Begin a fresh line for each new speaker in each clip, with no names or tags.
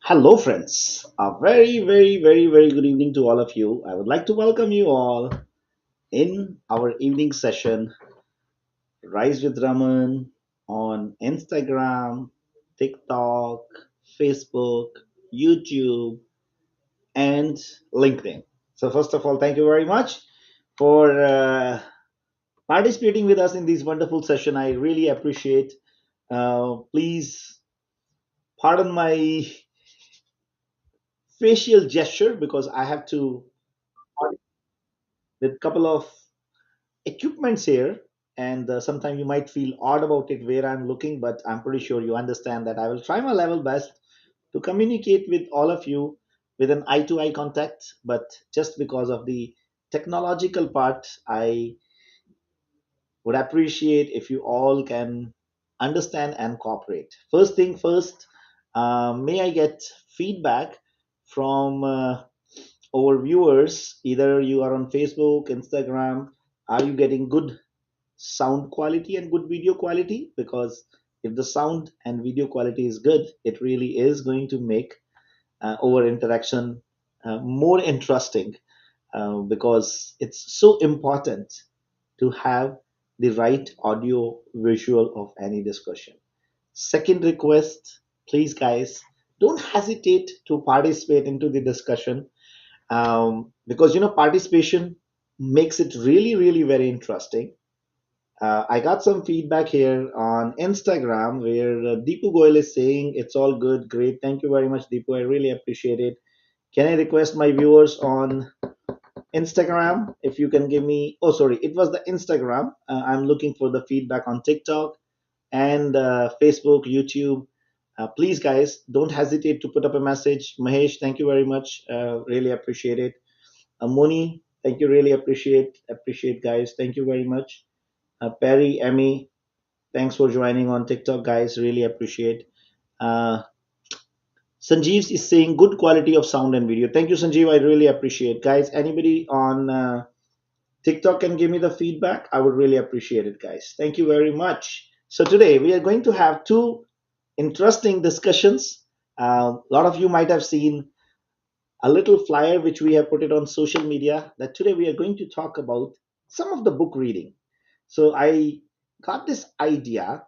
Hello, friends. A very, very, very, very good evening to all of you. I would like to welcome you all in our evening session, Rise with Raman, on Instagram, TikTok, Facebook, YouTube, and LinkedIn. So, first of all, thank you very much for participating with us in this wonderful session. I really appreciate. Please pardon my facial gesture because I have to with a couple of equipments here, and sometimes you might feel odd about it where I'm looking, but I'm pretty sure you understand that I will try my level best to communicate with all of you with an eye to eye contact. But just because of the technological part, I would appreciate if you all can understand and cooperate. First thing first, may I get feedback from our viewers? Either you are on Facebook, Instagram, are you getting good sound quality and good video quality? Because if the sound and video quality is good, it really is going to make our interaction more interesting, because it's so important to have the right audio visual of any discussion. Second request, please guys, don't hesitate to participate into the discussion, because participation makes it really really very interesting. I got some feedback here on Instagram where Deepu Goyal is saying it's all good, great. Thank you very much, Deepu. I really appreciate it. Can I request my viewers on Instagram if you can give me? Oh, sorry, it was the Instagram. I'm looking for the feedback on TikTok and Facebook, YouTube. Please, guys, don't hesitate to put up a message. Mahesh, thank you very much. Really appreciate it. Moni, thank you. Really appreciate, guys. Thank you very much. Perry, Emmy, thanks for joining on TikTok, guys. Really appreciate. Uh, Sanjeev is saying good quality of sound and video. Thank you, Sanjeev. I really appreciate. Guys, anybody on TikTok can give me the feedback. I would really appreciate it, guys. Thank you very much. So today we are going to have two interesting discussions. A lot of you might have seen a little flyer which we have put it on social media that today we are going to talk about some of the book reading. So I got this idea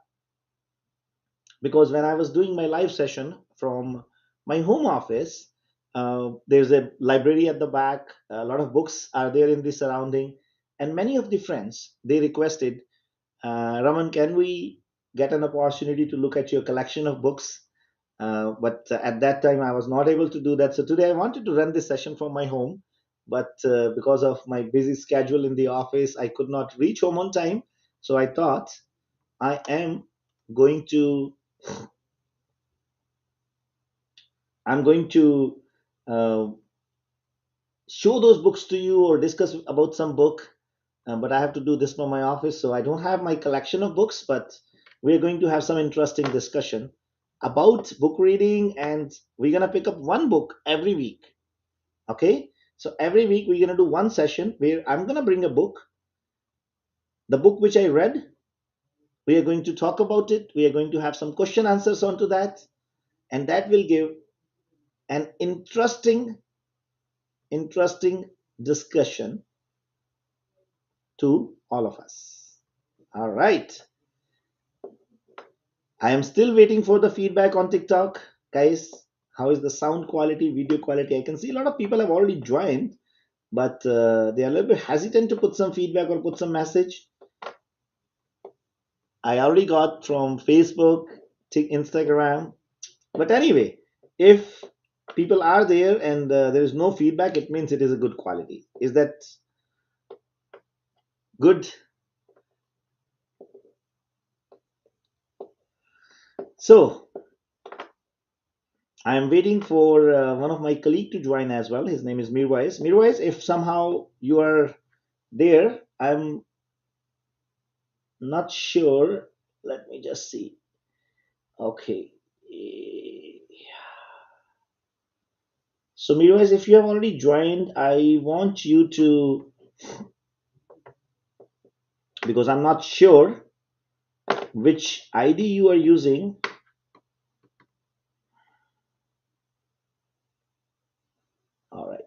because when I was doing my live session from my home office, there's a library at the back. A lot of books are there in the surrounding, and many of the friends they requested, Raman, can we get an opportunity to look at your collection of books? But at that time, I was not able to do that. So today, I wanted to run this session from my home, but because of my busy schedule in the office, I could not reach home on time. So I thought I am going to I'm going to uh, show those books to you or discuss about some book. But I have to do this from my office, so I don't have my collection of books. But we're going to have some interesting discussion about book reading, and we're gonna pick up one book every week. Okay, so every week we're gonna do one session where I'm gonna bring a book, the book which I read. We are going to talk about it. We are going to have some question answers onto that, and that will give an interesting discussion to all of us. All right. I am still waiting for the feedback on TikTok. Guys, how is the sound quality, video quality? I can see a lot of people have already joined, but they are a little bit hesitant to put some feedback or put some message. I already got from Facebook, Instagram. But anyway, if people are there and there is no feedback, it means it is a good quality. Is that good? So I am waiting for one of my colleague to join as well. His name is Mirwais. Mirwais, if somehow you are there, I'm not sure. Let me just see. Okay. So Mirwais, if you have already joined, I want you to, because I'm not sure which ID you are using.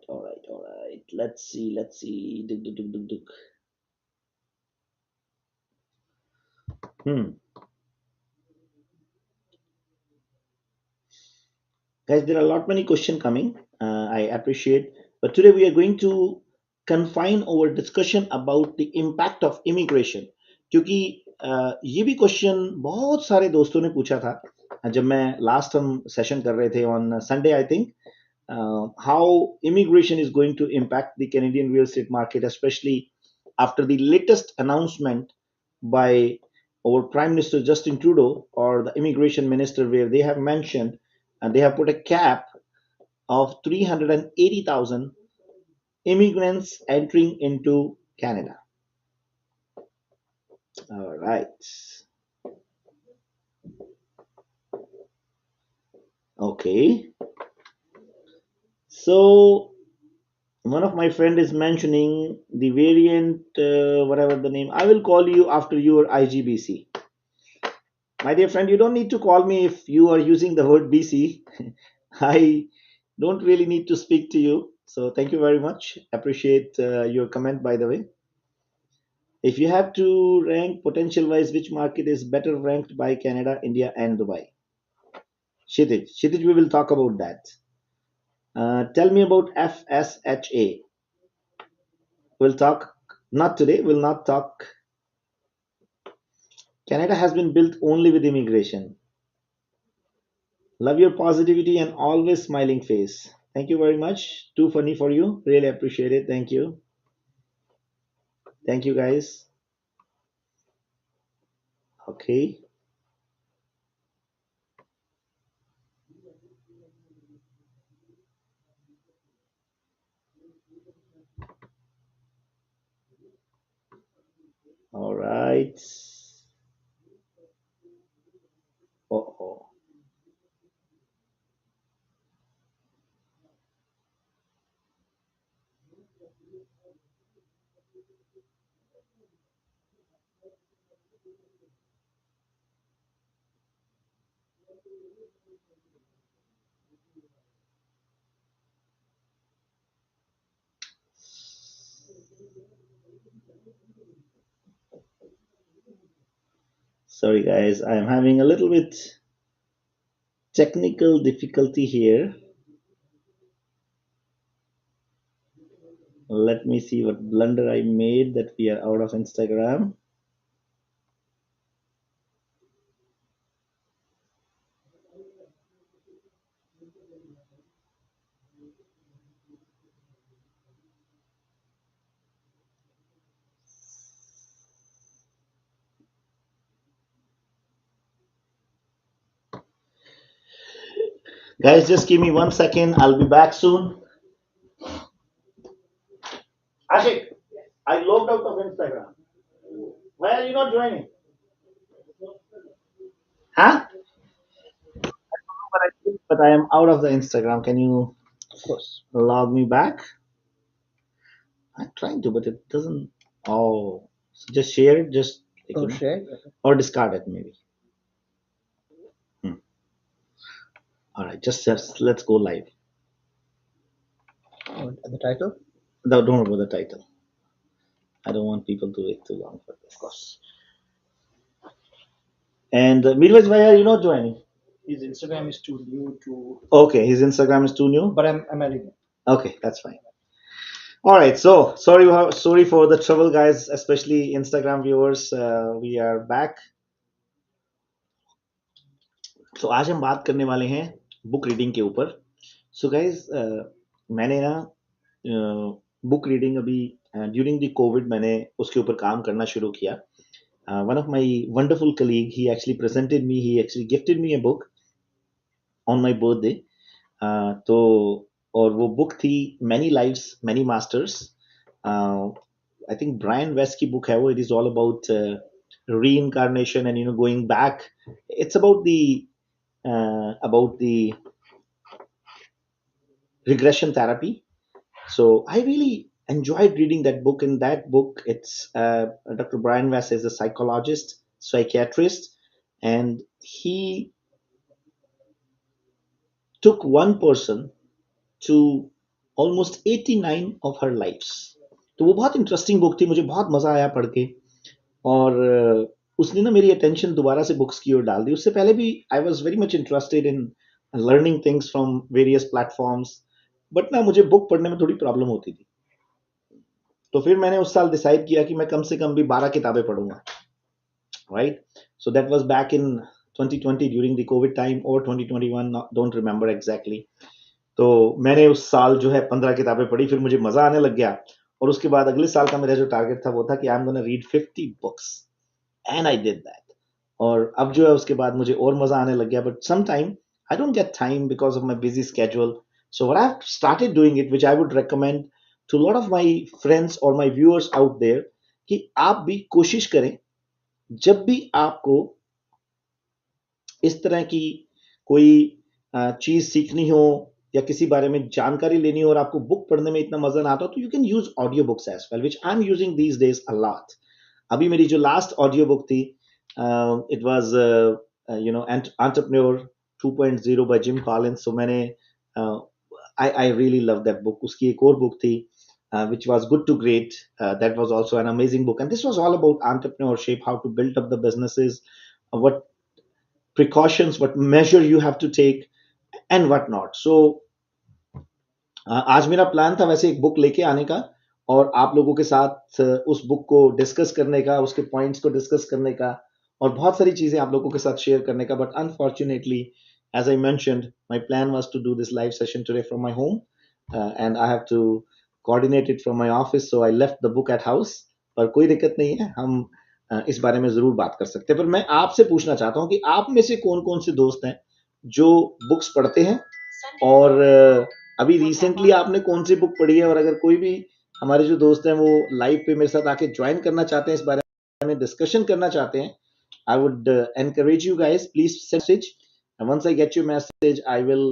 all right. Let's see, let's see. Duk, duk, duk, duk, duk. Hmm. Guys, there are a lot many questions coming. I appreciate, but today we are going to confine our discussion about the impact of immigration, क्योंकि ये भी question बहुत सारे दोस्तों ने पूछा था जब मैं लास्ट हम सेशन कर रहे थे on Sunday I think how immigration is going to impact the Canadian real estate market, especially after the latest announcement by our Prime Minister Justin Trudeau or the immigration minister, where they have mentioned and they have put a cap of 380,000 immigrants entering into Canada. All right. Okay. So one of my friend is mentioning the variant, whatever the name. I will call you after your IGBC. My dear friend, you don't need to call me if you are using the word BC. I don't really need to speak to you. So thank you very much. Appreciate your comment, by the way. If you have to rank potential wise, which market is better ranked by Canada, India, and Dubai? Shitij, we will talk about that. Tell me about FSHA. We'll talk, not today, we'll not talk. Canada has been built only with immigration. Love your positivity and always smiling face. Thank you very much. Too funny for you. Really appreciate it. Thank you. Thank you, guys. Okay. All right. Oh. Sorry, guys. I am having a little bit technical difficulty here. Let me see what blunder I made that we are out of Instagram. Guys, just give me 1 second. I'll be back soon. Ashik, I logged out of Instagram. Why are you not joining? Huh? But I am out of the Instagram. Can you
Of course.
log me back? I'm trying to, but it doesn't. Oh, so just share it, just like,
Oh, share.
or discard it maybe. Hmm. All right, just let's go live.
Oh, the title?
No, don't worry about the title. I don't want people to wait too long for this.
Of course.
And Mirwais, why are you not joining?
His Instagram is too new to.
Okay, his Instagram is too new.
But I'm adding it.
Okay, that's fine. All right, so sorry for the trouble, guys, especially Instagram viewers. We are back. So आज हम बात करने वाले हैं book reading के ऊपर. So guys मैंने ना बुक रीडिंग अभी ड्यूरिंग द कोविड मैंने उसके ऊपर काम करना शुरू किया. One of my wonderful colleague, he actually presented me, he actually gifted me a book on my birthday. तो और वो बुक थी many lives many masters. I think Brian Weiss की बुक है वो. It is all about reincarnation and going back. It's about the regression therapy. So I really enjoyed reading that book. In that book, it's Dr. Brian Weiss is a psychologist, psychiatrist, and he took one person to almost 89 of her lifes. तो वो बहुत interesting book थी, मुझे बहुत मजा आया पढ़ के। और उसने ना मेरी अटेंशन दोबारा से बुक्स की ओर डाल दी। उससे पहले भी I was very much interested in learning things from various platforms, but ना मुझे बुक पढ़ने में थोड़ी प्रॉब्लम होती थी। तो फिर मैंने उस साल डिसाइड किया कि मैं कम से कम भी 12 किताबें पढ़ूंगा, right? So that was back in 2020 during the Covid time और 2021, डोंट रिमेंबर एग्जैक्टली। तो मैंने उस साल जो है 15 किताबें पढ़ी, फिर मुझे मजा आने लग गया। और उसके बाद अगले साल का मेरा जो टारगेट था वो था कि I am gonna read 50 books, and I did that. और अब जो है उसके बाद मुझे और मजा आने लग गया, but some time I don't get time because of my busy schedule. So what I have started doing it, which I would recommend to lot of my friends और माय व्यूअर्स आउट देयर, कि आप भी कोशिश करें, जब भी आपको इस तरह की कोई चीज सीखनी हो या किसी बारे में जानकारी लेनी हो और आपको बुक पढ़ने में इतना मजा ना आता हो, तो you can use audio books as well, which I am using these days a lot. अभी मेरी जो लास्ट ऑडियो बुक थी, it was entrepreneur 2.0 by Jim Collins. So मैंने I really love that book. उसकी एक और बुक थी which was good to great. That was also an amazing book, and this was all about entrepreneurship, how to build up the businesses, what precautions, what measure you have to take, and what not. So आज मेरा plan था वैसे एक book लेके आने का और आप लोगों के साथ उस बुक को डिस्कस करने का, उसके पॉइंट्स को डिस्कस करने का और बहुत सारी चीजें आप लोगों के साथ शेयर करने का। But unfortunately, as I mentioned, my plan was to do this live session today from my home, and I have to coordinate it from my office, so I left the book at house. पर कोई दिक्कत नहीं है, हम इस बारे में जरूर बात कर सकते हैं। पर मैं आपसे पूछना चाहता हूँ कि आप में से कौन कौन से दोस्त हैं जो बुक्स पढ़ते हैं, और अभी रिसेंटली आपने कौन सी बुक पढ़ी है, और अगर कोई भी हमारे जो दोस्त हैं वो लाइव पे मेरे साथ आके ज्वाइन करना चाहते हैं, इस बारे में डिस्कशन करना चाहते हैं, I would encourage you guys, please message, once I get your message I will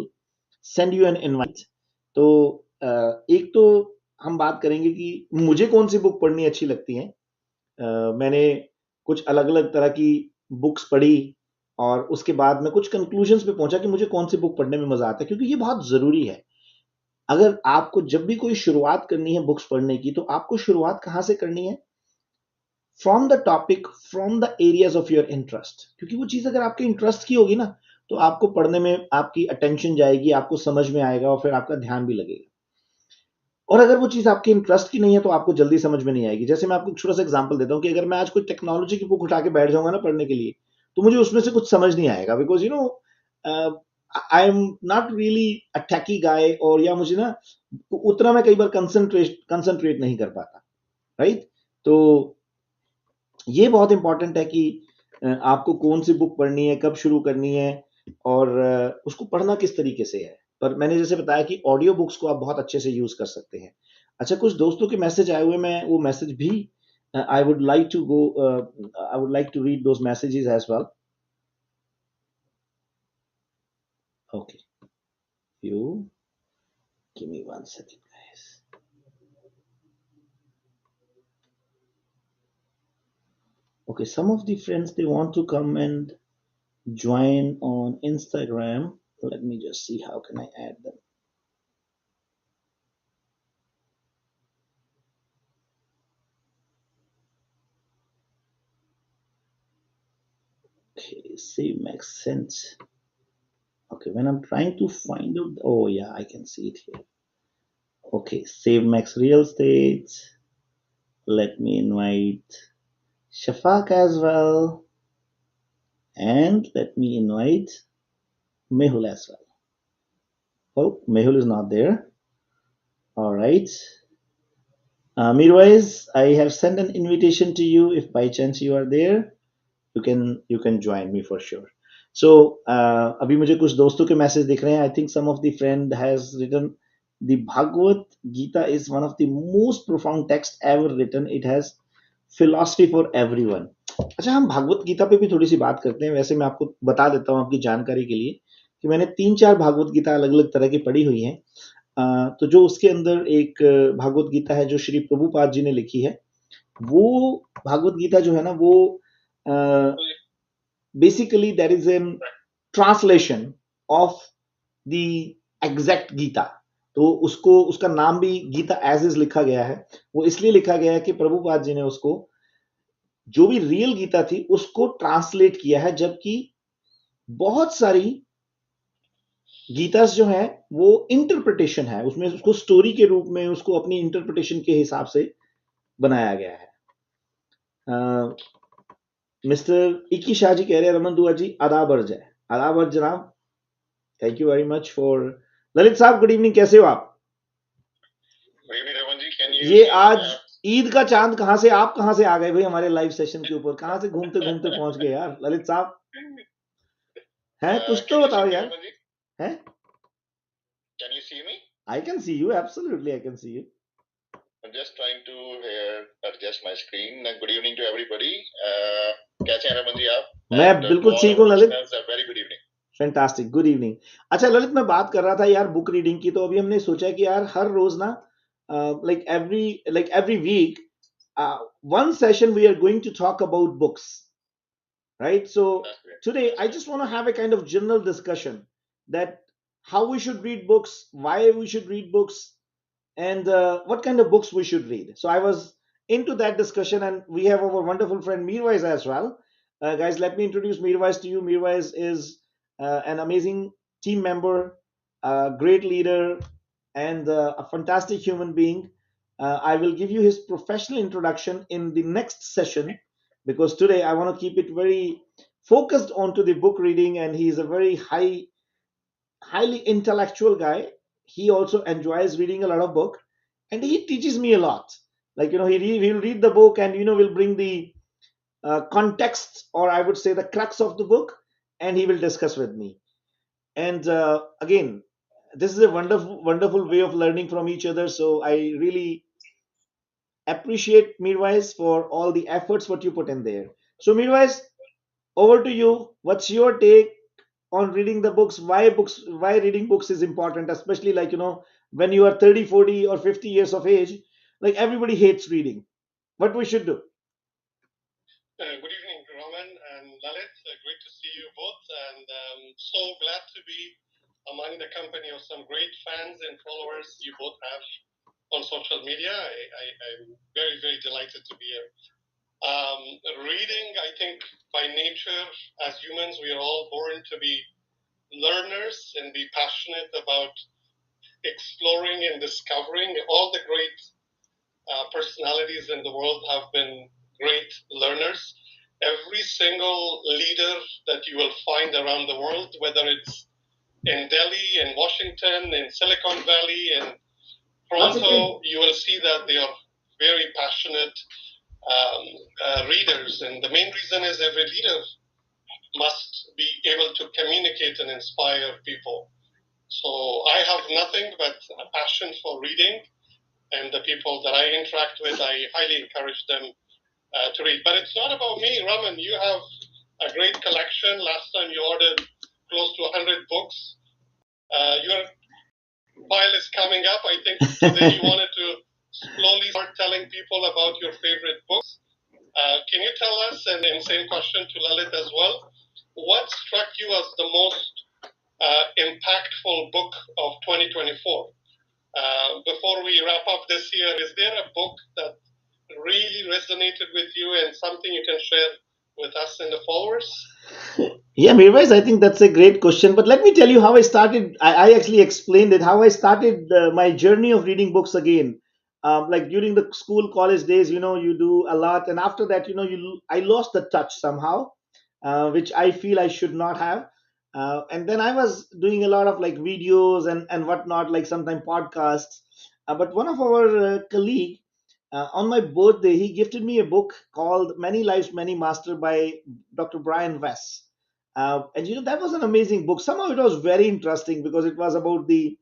send you an invite. तो एक तो हम बात करेंगे कि मुझे कौन सी बुक पढ़नी अच्छी लगती है। मैंने कुछ अलग अलग तरह की बुक्स पढ़ी और उसके बाद मैं कुछ कंक्लूजन्स पे पहुंचा कि मुझे कौन सी बुक पढ़ने में मजा आता है, क्योंकि ये बहुत जरूरी है। अगर आपको जब भी कोई शुरुआत करनी है बुक्स पढ़ने की, तो आपको शुरुआत कहां से करनी है? From the topic, from the areas of your interest. क्योंकि वो चीज अगर आपके इंटरेस्ट की होगी ना, तो आपको पढ़ने में आपकी अटेंशन जाएगी, आपको समझ में आएगा और फिर आपका ध्यान भी लगेगा। और अगर वो चीज आपके इंटरेस्ट की नहीं है तो आपको जल्दी समझ में नहीं आएगी। जैसे मैं आपको छोटा सा एग्जांपल देता हूँ कि अगर मैं आज कोई टेक्नोलॉजी की बुक उठा के बैठ जाऊंगा ना पढ़ने के लिए, तो मुझे उसमें से कुछ समझ नहीं आएगा, because you know I am not really a techie guy, और या मुझे ना उतना मैं कई बार कंसंट्रेट नहीं कर पाता, राइट? तो ये बहुत इंपॉर्टेंट है कि आपको कौन सी बुक पढ़नी है, कब शुरू करनी है, और उसको पढ़ना किस तरीके से है। पर मैंने जैसे बताया कि ऑडियो बुक्स को आप बहुत अच्छे से यूज कर सकते हैं। अच्छा, कुछ दोस्तों के मैसेज आए हुए, मैं वो मैसेज भी I would like to go, I would like to read those messages as well. Okay, you give me one second guys. Okay, some of the friends, they want to come and join on Instagram. Let me just see how can I add them. Okay, save makes sense. Okay, when I'm trying to find out, oh yeah, I can see it here. Okay, save max real estate. Let me invite Shafaq as well, and let me invite Mehul as well. Oh, Mehul is not there. All right. Mirwais, I have sent an invitation to you. If by chance you are there, you can join me for sure. So अभी मुझे कुछ दोस्तों के message दिख रहे हैं। I think some of the friend has written the Bhagavad Gita is one of the most profound text ever written, it has philosophy for everyone. अच्छा, हम भागवत गीता पे भी थोड़ी सी बात करते हैं। वैसे मैं आपको बता देता हूँ आपकी जानकारी के लिए कि मैंने 3-4 भागवत गीता अलग अलग तरह की पढ़ी हुई हैं। तो जो उसके अंदर एक भागवत गीता है जो श्री प्रभुपाद जी ने लिखी है, वो भागवत गीता जो है ना, वो basically there is a translation of the exact Gita. तो उसको उसका नाम भी गीता एज इज लिखा गया है। वो इसलिए लिखा गया है कि प्रभुपाद जी ने उसको जो भी रियल गीता थी उसको ट्रांसलेट किया है, जबकि बहुत सारी गीतास जो है वो इंटरप्रिटेशन है, उसमें उसको स्टोरी के रूप में उसको अपनी इंटरप्रिटेशन के हिसाब से बनाया गया है। मिस्टर इक्की शाह जी कह रहे हैं रमन दुआ जी आदाब अर्ज है। आदाब अर्ज जनाब, thank you very much for. Lalit साहब गुड इवनिंग, कैसे हो आप? ये आज ईद का चांद कहां से, आप कहां से आ गए भाई हमारे लाइव सेशन के ऊपर? कहां से घूमते घूमते पहुंच गए यार ललित साहब? हैं कुछ तो बताओ यार। हैं? I can see you, absolutely I can see you.
I'm just trying to adjust my screen. Good evening to everybody. कैसे हैं रमन जी आप?
मैं बिल्कुल ठीक हूँ Lalit.
Very good evening.
Fantastic, good evening. अच्छा ललित, मैं बात कर रहा था यार बुक रीडिंग की, तो अभी हमने सोचा कि यार हर रोज ना like every week one session we are going to talk about books, right? So today I just want to have a kind of general discussion that how we should read books, why we should read books, and what kind of books we should read. So I was into that discussion, and we have our wonderful friend Meerwais as well. Guys, let me introduce Meerwais to you. Meerwais is an amazing team member, a great leader, and a fantastic human being. I will give you his professional introduction in the next session, because today I want to keep it very focused onto the book reading, and he is a very highly intellectual guy. He also enjoys reading a lot of book, and he teaches me a lot. Like, he'll read the book, and will bring the context, or I would say the crux of the book, and he will discuss with me. And again, this is a wonderful way of learning from each other. So I really appreciate Meerwais for all the efforts what you put in there. So Meerwais, over to you. What's your take on reading the books? Why reading books is important, especially like, when you are 30, 40 or 50 years of age, like everybody hates reading. What we should do?
Good evening, Roman and Lalit. Great to see you both, and so glad to be among the company of some great fans and followers you both have on social media. I'm very, very delighted to be here. Reading, I think, by nature, as humans, we are all born to be learners and be passionate about exploring and discovering. All the great personalities in the world have been great learners. Every single leader that you will find around the world, whether it's in Delhi, in Washington, in Silicon Valley, in Toronto, you will see that they are very passionate readers. And the main reason is every leader must be able to communicate and inspire people. So I have nothing but a passion for reading, and the people that I interact with, I highly encourage them to read. But it's not about me, Raman. You have a great collection. Last time you ordered close to 100 books. Your pile is coming up. I think today you wanted to slowly start telling people about your favorite books. Can you tell us, and same question to Lalit as well, what struck you as the most impactful book of 2024? Before we wrap up this year, is there a book that really resonated with you and something you can share with us and the followers?
Yeah, Mirwais, I think that's a great question. But let me tell you how I started. I actually explained it, how I started my journey of reading books again. Like during the school, college days, you do a lot. And after that, I lost the touch somehow, which I feel I should not have. And then I was doing a lot of like videos and whatnot, like sometimes podcasts. But one of our colleague, on my birthday, he gifted me a book called Many Lives, Many Master by Dr. Brian West. And that was an amazing book. Somehow it was very interesting because it was about the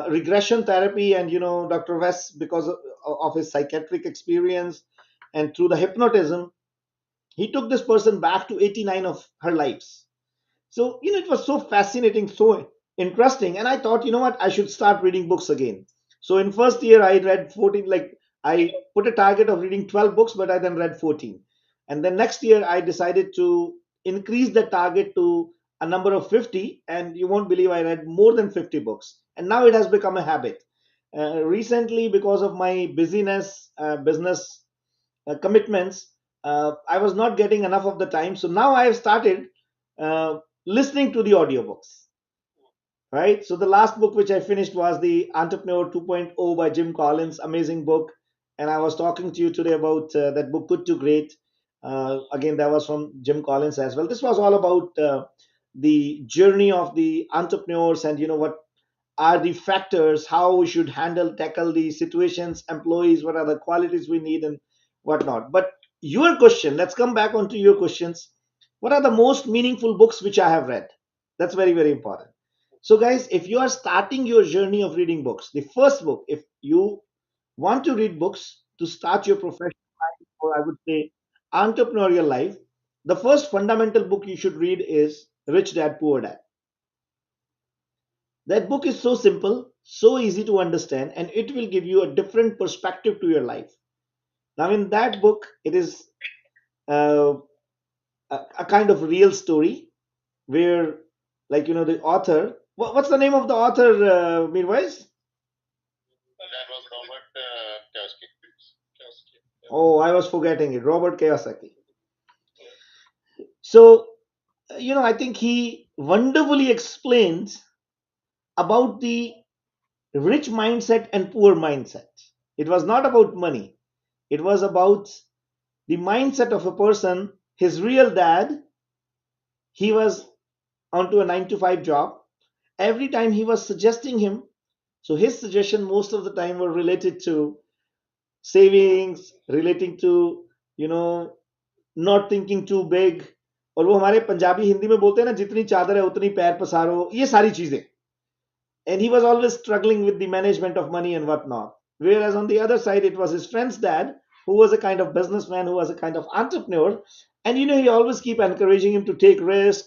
regression therapy, and Dr. West, because of his psychiatric experience and through the hypnotism, he took this person back to 89 of her lives. So it was so fascinating, so interesting, and I thought, what, I should start reading books again. So in first year I read 14, like I put a target of reading 12 books, but I then read 14. And then next year I decided to increase the target to a number of 50, and you won't believe I read more than 50 books. And now it has become a habit. Recently, because of my busyness, business commitments, I was not getting enough of the time. So now I have started uh, listening to the audiobooks. Right. So the last book which I finished was the Entrepreneur 2.0 by Jim Collins. Amazing book. And I was talking to you today about that book, Good to Great. Again, that was from Jim Collins as well. This was all about the journey of the entrepreneurs, and what are the factors, how we should tackle the situations, employees, what are the qualities we need, and whatnot. But your question, let's come back onto your questions. What are the most meaningful books which I have read? That's very, very important. So, guys, if you are starting your journey of reading books, the first book, if you want to read books to start your professional life, or I would say entrepreneurial life, the first fundamental book you should read is Rich Dad Poor Dad. That book is so simple, so easy to understand, and it will give you a different perspective to your life. Now, in that book, it is uh, a kind of real story where, like, the author, what's the name of the author, Mirwais?
That was Robert Kiyosaki. Kiyosaki. Yeah.
Oh, I was forgetting it, Robert Kiyosaki. So, I think he wonderfully explains about the rich mindset and poor mindset. It was not about money, it was about the mindset of a person. His real dad, he was onto a 9 to 5 job. Every time he was suggesting him, so his suggestion most of the time were related to savings, relating to, you know not thinking too big. और वो हमारे पंजाबी हिंदी में बोलते हैं ना, जितनी चादर है उतनी पैर पसारो, ये सारी चीजें. And he was always struggling with the management of money and whatnot. Whereas on the other side, it was his friend's dad, who was a kind of businessman, who was a kind of entrepreneur. And he always keep encouraging him to take risk,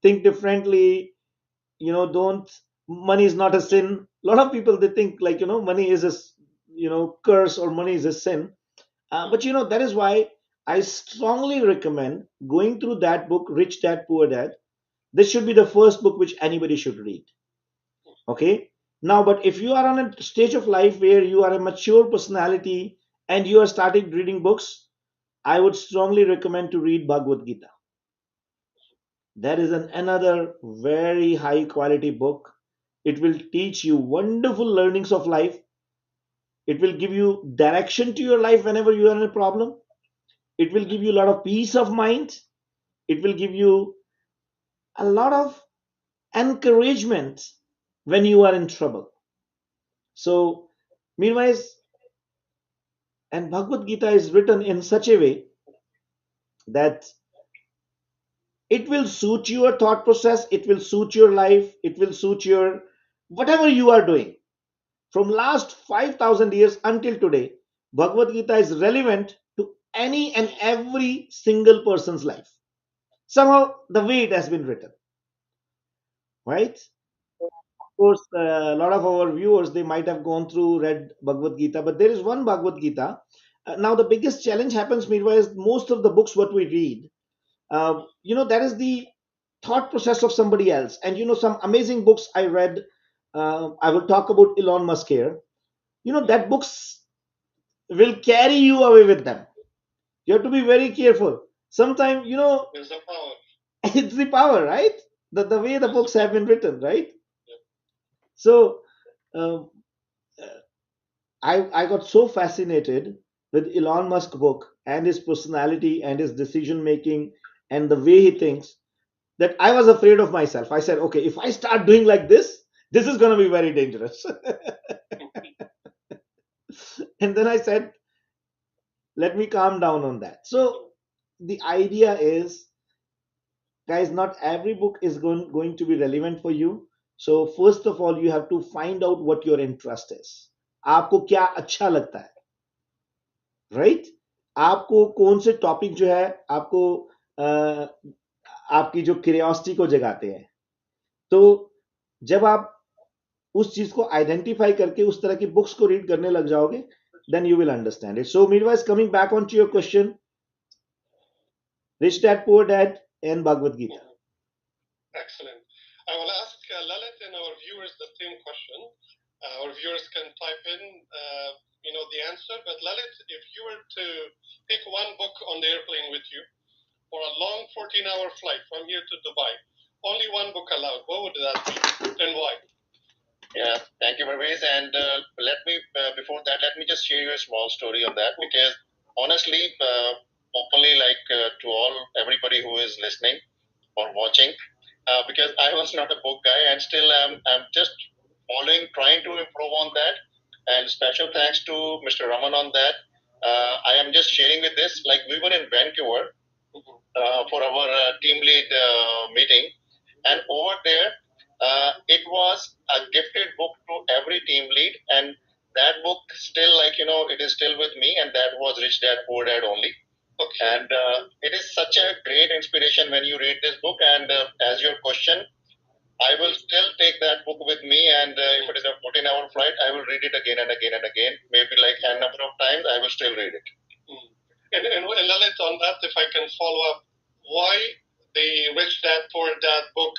think differently. Don't Money is not a sin. A lot of people, they think like money is a curse, or money is a sin. But that is why I strongly recommend going through that book, Rich Dad Poor Dad. This should be the first book which anybody should read. Okay. Now, but if you are on a stage of life where you are a mature personality and you are starting reading books, I would strongly recommend to read Bhagavad Gita. That is another very high quality book. It will teach you wonderful learnings of life. It will give you direction to your life whenever you are in a problem. It will give you a lot of peace of mind. It will give you a lot of encouragement when you are in trouble. So, meanwhile, and Bhagavad Gita is written in such a way that it will suit your thought process, it will suit your life, it will suit your whatever you are doing. From last 5,000 years until today, Bhagavad Gita is relevant to any and every single person's life. Somehow, the way it has been written, right? Of course, a lot of our viewers, they might have gone through, read Bhagavad Gita, but there is one Bhagavad Gita. Now, the biggest challenge happens meanwhile is most of the books what we read, that is the thought process of somebody else. And some amazing books I read. I will talk about Elon Musk here. That books will carry you away with them. You have to be very careful. Sometimes,
There's the power.
it's the power, right? The way the
There's the
books have been written, right?
Yep.
So, um, I got so fascinated with Elon Musk book and his personality and his decision making and the way he thinks, that I was afraid of myself. I said, okay, if I start doing like this is going to be very dangerous. And then I said, let me calm down on that. So the idea is, guys, not every book is going to be relevant for you. So first of all, you have to find out what your interest is. आपको क्या अच्छा लगता है, right? आपको कौन से topic जो है, आपको आपकी जो क्यूरियोसिटी को जगाते हैं. तो जब आप उस चीज को आइडेंटिफाई करके उस तरह की बुक्स को रीड करने लग जाओगे, then you will understand it. So meanwhile, coming back onto your question, Rich Dad Poor Dad and Bhagavad Gita.
Excellent. I will ask Lalit and our viewers the same question. Our viewers can type in, the answer. But Lalit, if you were to pick one book on the airplane with you for a long 14-hour flight from here to Dubai, only one book allowed, what would that be and why? Yeah, thank you, Parvez. And before that, let me just share you a small story of that because honestly, openly, to everybody who is listening or watching, because I was not a book guy and still I'm just trying to improve on that. And special thanks to Mr. Raman on that. I am just sharing with this, like we were in Vancouver for our team lead meeting, and over there, it was a gifted book to every team lead, and that book still, it is still with me, and that was Rich Dad Poor Dad only. Okay. And it is such a great inspiration when you read this book. And as your question, I will still take that book with me, and if it is a 14-hour flight, I will read it again and again and again. Maybe like a number of times, I will still read it. Mm. And Lalit, on that, if I can follow up, why the Rich Dad Poor Dad book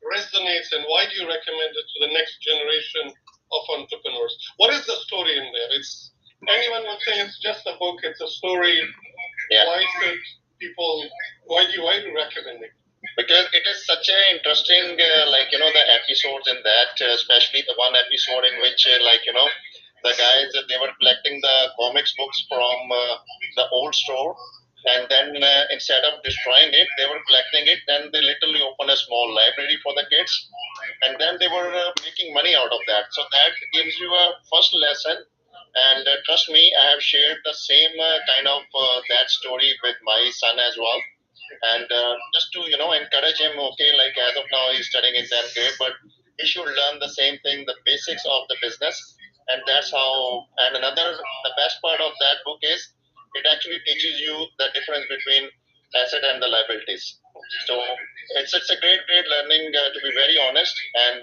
resonates, and why do you recommend it to the next generation of entrepreneurs? What is the story in there? It's anyone would say it's just a book, it's a story. Yeah. Why should people? Why do you recommend it? Because it is such an interesting, the episodes in that, especially the one episode in which, the guys they were collecting the comics books from the old store, and then instead of destroying it, they were collecting it. Then they literally opened a small library for the kids, and then they were making money out of that. So that gives you a first lesson. And trust me, I have shared the same kind of that story with my son as well. And just to encourage him, okay, like as of now he's studying in 10th grade, but he should learn the same thing, the basics of the business. And that's how. And the best part of that book is it actually teaches you the difference between asset and the liabilities. So it's a great learning, to be very honest. And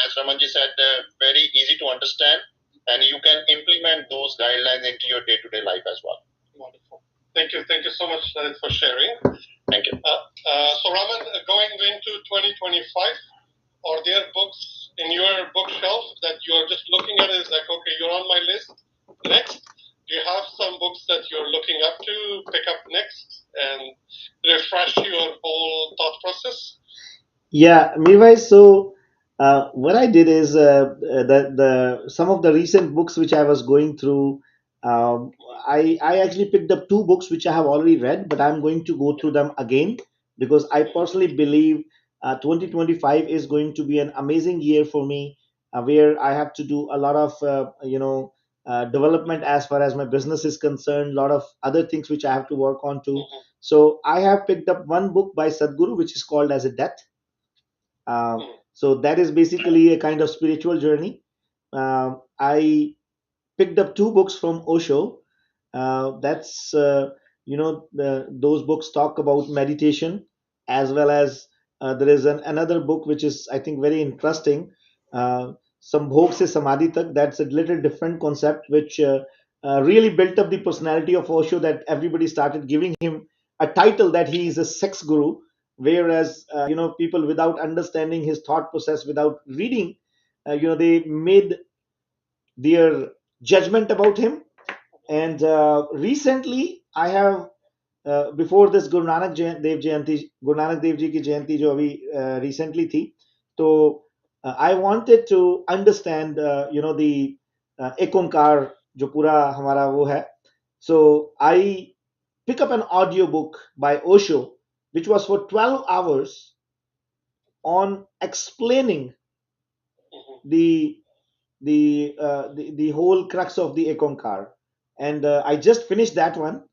as Ramanji said, very easy to understand, and you can implement those guidelines into your day-to-day life as well. Wonderful. Thank you so much, Lalit, for sharing. Thank you. So Raman, going into 2025, are there books in your bookshelf that you are just looking at? Is like, okay, you're on my list. Next, do you have some books that you're looking up to pick up next and refresh your whole thought process?
Yeah, Mirwais. So what I did is the some of the recent books which I was going through. Um, I actually picked up two books which I have already read, but I'm going to go through them again because I personally believe 2025 is going to be an amazing year for me, where I have to do a lot of development as far as my business is concerned. A lot of other things which I have to work on too. So I have picked up one book by Sadhguru, which is called as a Death. So that is basically a kind of spiritual journey. I picked up two books from Osho. That's those books talk about meditation, as well as there is another book which is I think very interesting. Sambhog se Samadhi tak. That's a little different concept, which really built up the personality of Osho. That everybody started giving him a title that he is a sex guru, whereas people without understanding his thought process, without reading, they made their judgment about him. And recently, I have before this Guru Nanak Dev Ji ki Jayanti जो अभी recently थी, तो I wanted to understand the एक ओंकार जो पूरा हमारा वो है. So I pick up an audio book by Osho, which was for 12 hours on explaining the the whole crux of the Ekonkar. And I just finished that one,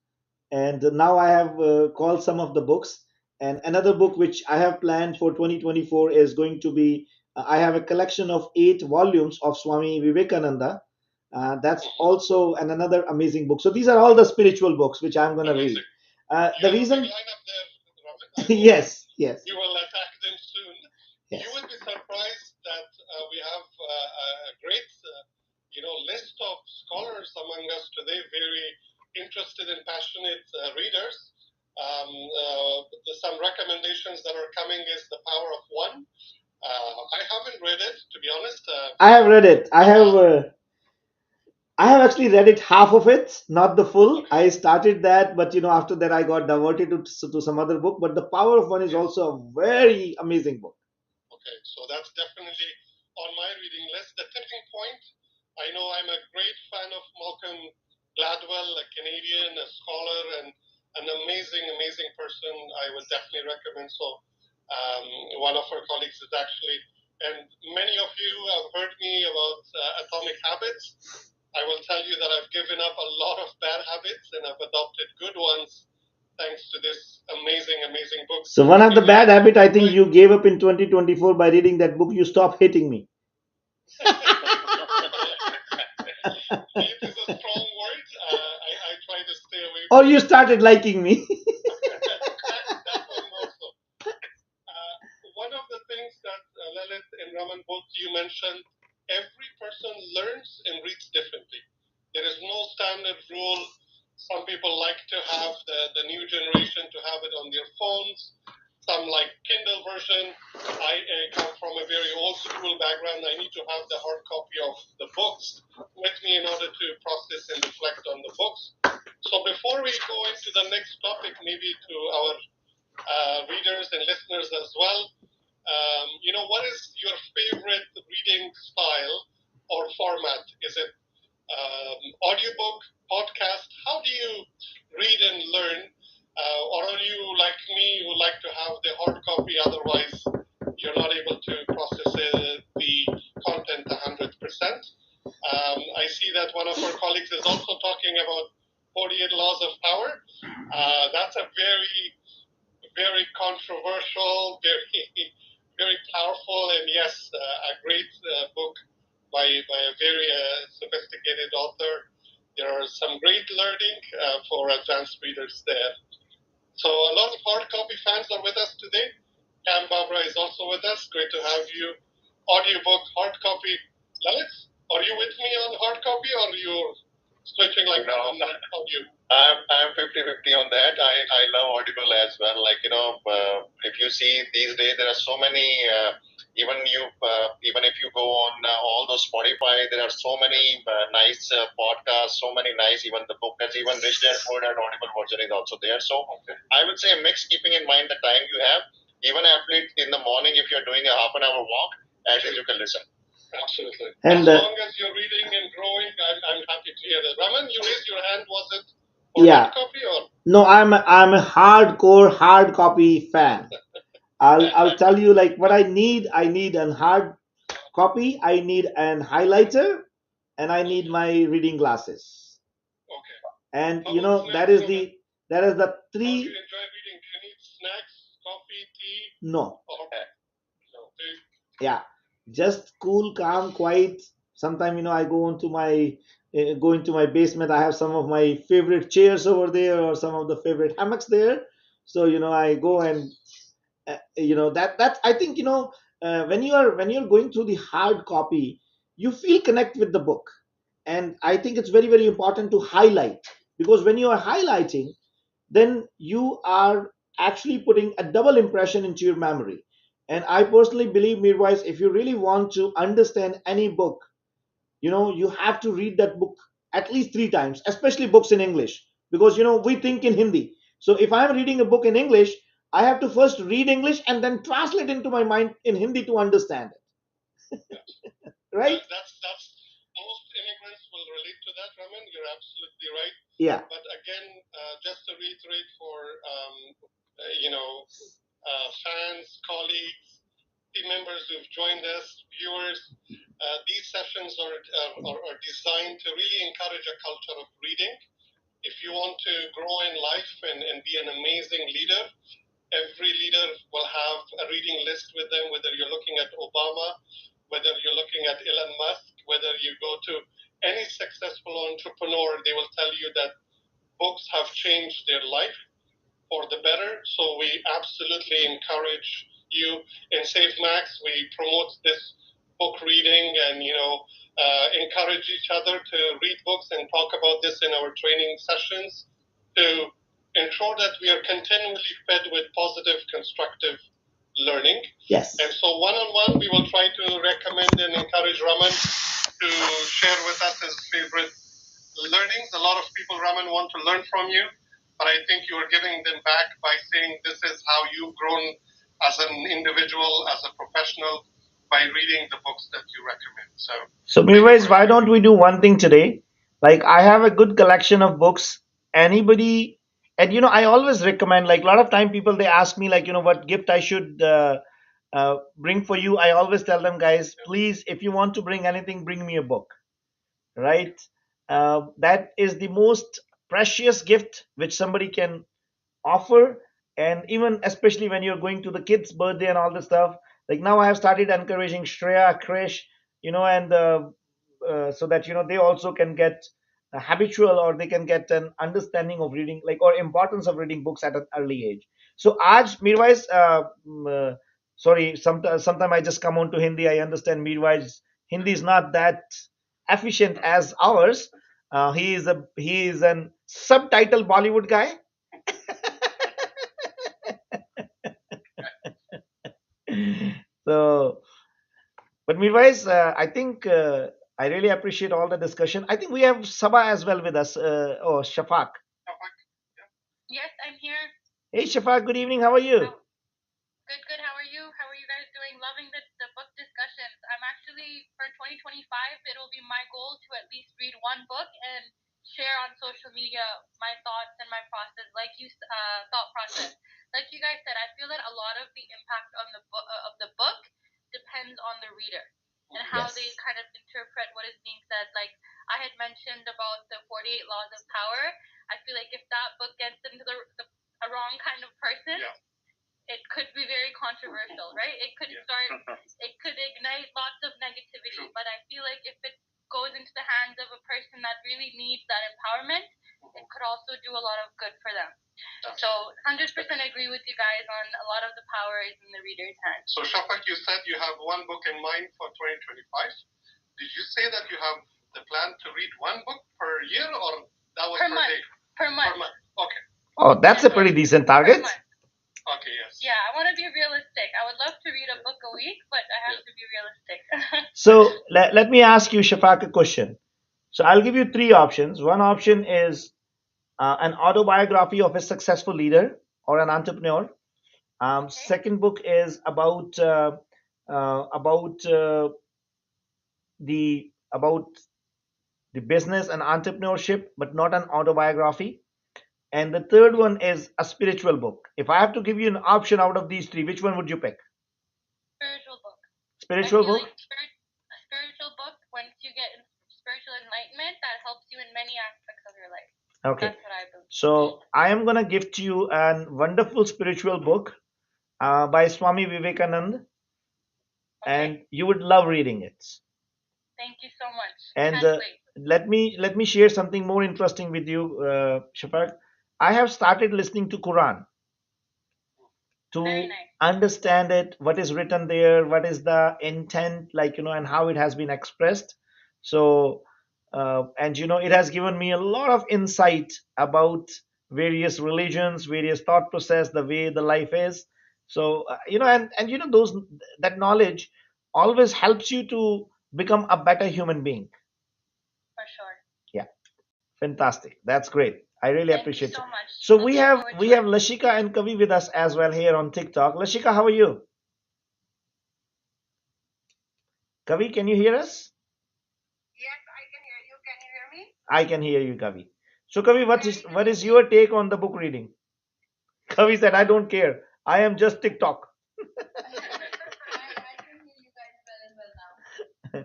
and now I have called some of the books. And another book which I have planned for 2024 is going to be I have a collection of 8 volumes of Swami Vivekananda. That's also another amazing book. So these are all the spiritual books which I'm going to read. The reason, yes, yes,
you will attack them soon. Yes. You will be surprised that we have a great, list of scholars among us today, very interested and passionate readers. Some recommendations that are coming is The Power of One. I haven't read it, to be honest.
I have read it. I have actually read it, half of it, not the full.
Okay.
I started that, but after that I got diverted to some other book. But The Power of One is
Yes.
also a very amazing book.
Okay, so that's definitely on my reading list. The Tipping Point. I know I'm a great fan of Malcolm Gladwell, a Canadian, a scholar, and an amazing, amazing person. I would definitely recommend. So, one of our colleagues is actually, and many of you have heard me about Atomic Habits. I will tell you that I've given up a lot of bad habits and I've adopted good ones thanks to this amazing, amazing book.
So one of the
Maybe
bad
I
habit I think
enjoy.
you gave up in 2024 by reading that book. You stopped hating me.
Hate is a strong word. I try to stay away
Or
from
you
it.
started liking me.
That one more so. One of the things that Lalit and Raman, both you mentioned, every person learns and reads differently. There is no standard rule. Some people like to have the new generation to have it on their phones. Some like Kindle version. I come from a very old school background. I need to have the hard copy of the books with me in order to process and reflect on the books. So before we go into the next topic, maybe to our readers and listeners as well, what is your favorite reading style or format? Is it audiobook, podcast? How do you read and learn? Or are you like me, who like to have the hard copy, otherwise you're not able to process the content 100%? I see that one of our colleagues is also talking about 48 Laws of Power. That's a very, very controversial, very, very powerful, and yes, a great book by a very sophisticated author. There are some great learning for advanced readers there. So a lot of hard copy fans are with us today. Cam Babra is also with us. Great to have you. Audiobook, hard copy. Lalit, are you with me on hard copy or you're switching like no, on audio? I'm 50-50 on that. I love Audible as well. Like, if you see these days, there are so many, even if you go on all those Spotify, there are so many nice podcasts, so many nice, even the book has even Rich Dad Poor Dad Audible version is also there. So okay. I would say a mix, keeping in mind the time you have. Even athlete in the morning, if you're doing a half an hour walk, actually you can listen. Absolutely.
And
as long as you're reading and growing, I'm happy to hear that. Raman, you raised your hand. Was it for
yeah,
hard copy or?
no, I'm a hardcore hard copy fan. I'll tell you, like, what I need. I need an hard copy. I need an highlighter, and I need my reading glasses.
Okay.
And
How about
that
snacks,
is
Raman?
the
How do you
three.
enjoy reading? Do you need snacks, coffee, tea,
No,
or no?
yeah, just cool, calm, quiet. Sometime I go into my basement. I have some of my favorite chairs over there, or some of the favorite hammocks there. So I go and that I think when you're going through the hard copy, you feel connect with the book. And I think it's very, very important to highlight, because when you are highlighting, then you are actually putting a double impression into your memory. And I personally believe, Mirwais, if you really want to understand any book, you have to read that book at least 3 times, especially books in English, because we think in Hindi. So if I'm reading a book in English, I have to first read English and then translate into my mind in Hindi to understand it. Right?
That's most immigrants will relate to that, Raman. You're absolutely right.
Yeah.
But again, just to reiterate for fans, colleagues, team members who've joined us, viewers, these sessions are designed to really encourage a culture of reading. If you want to grow in life and be an amazing leader, every leader will have a reading list with them, whether you're looking at Obama, whether you're looking at Elon Musk, whether you go to any successful entrepreneur, they will tell you that books have changed their life for the better. So we absolutely encourage you. In Save Max, we promote this book reading and encourage each other to read books and talk about this in our training sessions to ensure that we are continually fed with positive, constructive learning.
Yes.
And so one-on-one, we will try to recommend and encourage Raman to share with us his favorite learnings. A lot of people, Raman, want to learn from you, but I think you are giving them back by saying this is how you've grown as an individual, as a professional, by reading the books that you recommend.
So, Mirwais, why don't we do one thing today? Like, I have a good collection of books. Anybody, and I always recommend. Like, a lot of time people they ask me, like, what gift I should bring for you. I always tell them, guys, please, if you want to bring anything, bring me a book. Right? That is the most precious gift which somebody can offer. And even especially when you're going to the kids birthday and all this stuff, like now I have started encouraging Shreya, Krish, and so that they also can get a habitual, or they can get an understanding of reading, like, or importance of reading books at an early age. So aaj Mirwais, sorry, sometime I just come on to Hindi. I understand Mirwais Hindi is not that efficient as ours. He is an subtitle Bollywood guy. So, but Mirwais, I think I really appreciate all the discussion. I think we have Sabah as well with us. Oh, Shafaq.
Yes, I'm here.
Hey, Shafaq. Good evening. How are you?
Good, good. How are you? How are you guys doing? Loving the book discussions. I'm actually, for 2025, it'll be my goal to at least read one book and share on social media my thoughts and my process, thought process. Like you guys said, I feel that a lot of the impact on the book depends on the reader and how they
Yes.
kind of interpret what is being said. Like I had mentioned about the 48 Laws of Power. I feel like if that book gets into the a wrong kind of person, it could be very controversial, right? It could it could ignite lots of negativity. But I feel like if it goes into the hands of a person that really needs that empowerment, it could also do a lot of good for them. So 100% agree with you guys on a lot of the power is in the reader's hands. So Shafak, you said you have one book in mind for 2025. Did you say that you have the plan to read one book per year, or that was per month? Day? Per month. Per month. Okay.
Oh, that's a pretty decent target.
Okay, yes.
Yeah, I want to be realistic. I would love to read a book a week, but I have to be realistic.
So let me ask you, Shafaq, a question. So I'll give you three options. One option is an autobiography of a successful leader or an entrepreneur. Second book is about the business and entrepreneurship, but not an autobiography. And the third one is a spiritual book. If I have to give you an option out of these three, which one would you pick?
Spiritual book.
Spiritual book?
Like a spiritual book, once you get spiritual enlightenment, that helps you in many aspects of your life.
Okay.
That's what I believe.
So I am going to give to you a wonderful spiritual book by Swami Vivekanand, and you would love reading it.
Thank you so much.
And
Can't wait.
let me share something more interesting with you, Shafaq. I have started listening to Quran to
Very nice.
understand it, what is written there, what is the intent, like, and how it has been expressed. So, and it has given me a lot of insight about various religions, various thought process, the way the life is. So, and those that knowledge always helps you to become a better human being.
For sure.
Yeah, fantastic. That's great. I really
Thank
appreciate
you so
it.
much.
So
Looking
we have
forward
we
to
have
it.
Lashika and Kavi with us as well here on TikTok. Lashika, how are you? Kavi, can you hear us?
Yes, I can hear you. Can you hear me?
I can hear you, Kavi. So Kavi, what is your take on the book reading? Kavi said, I don't care. I am just TikTok.
I can hear you guys well and well now.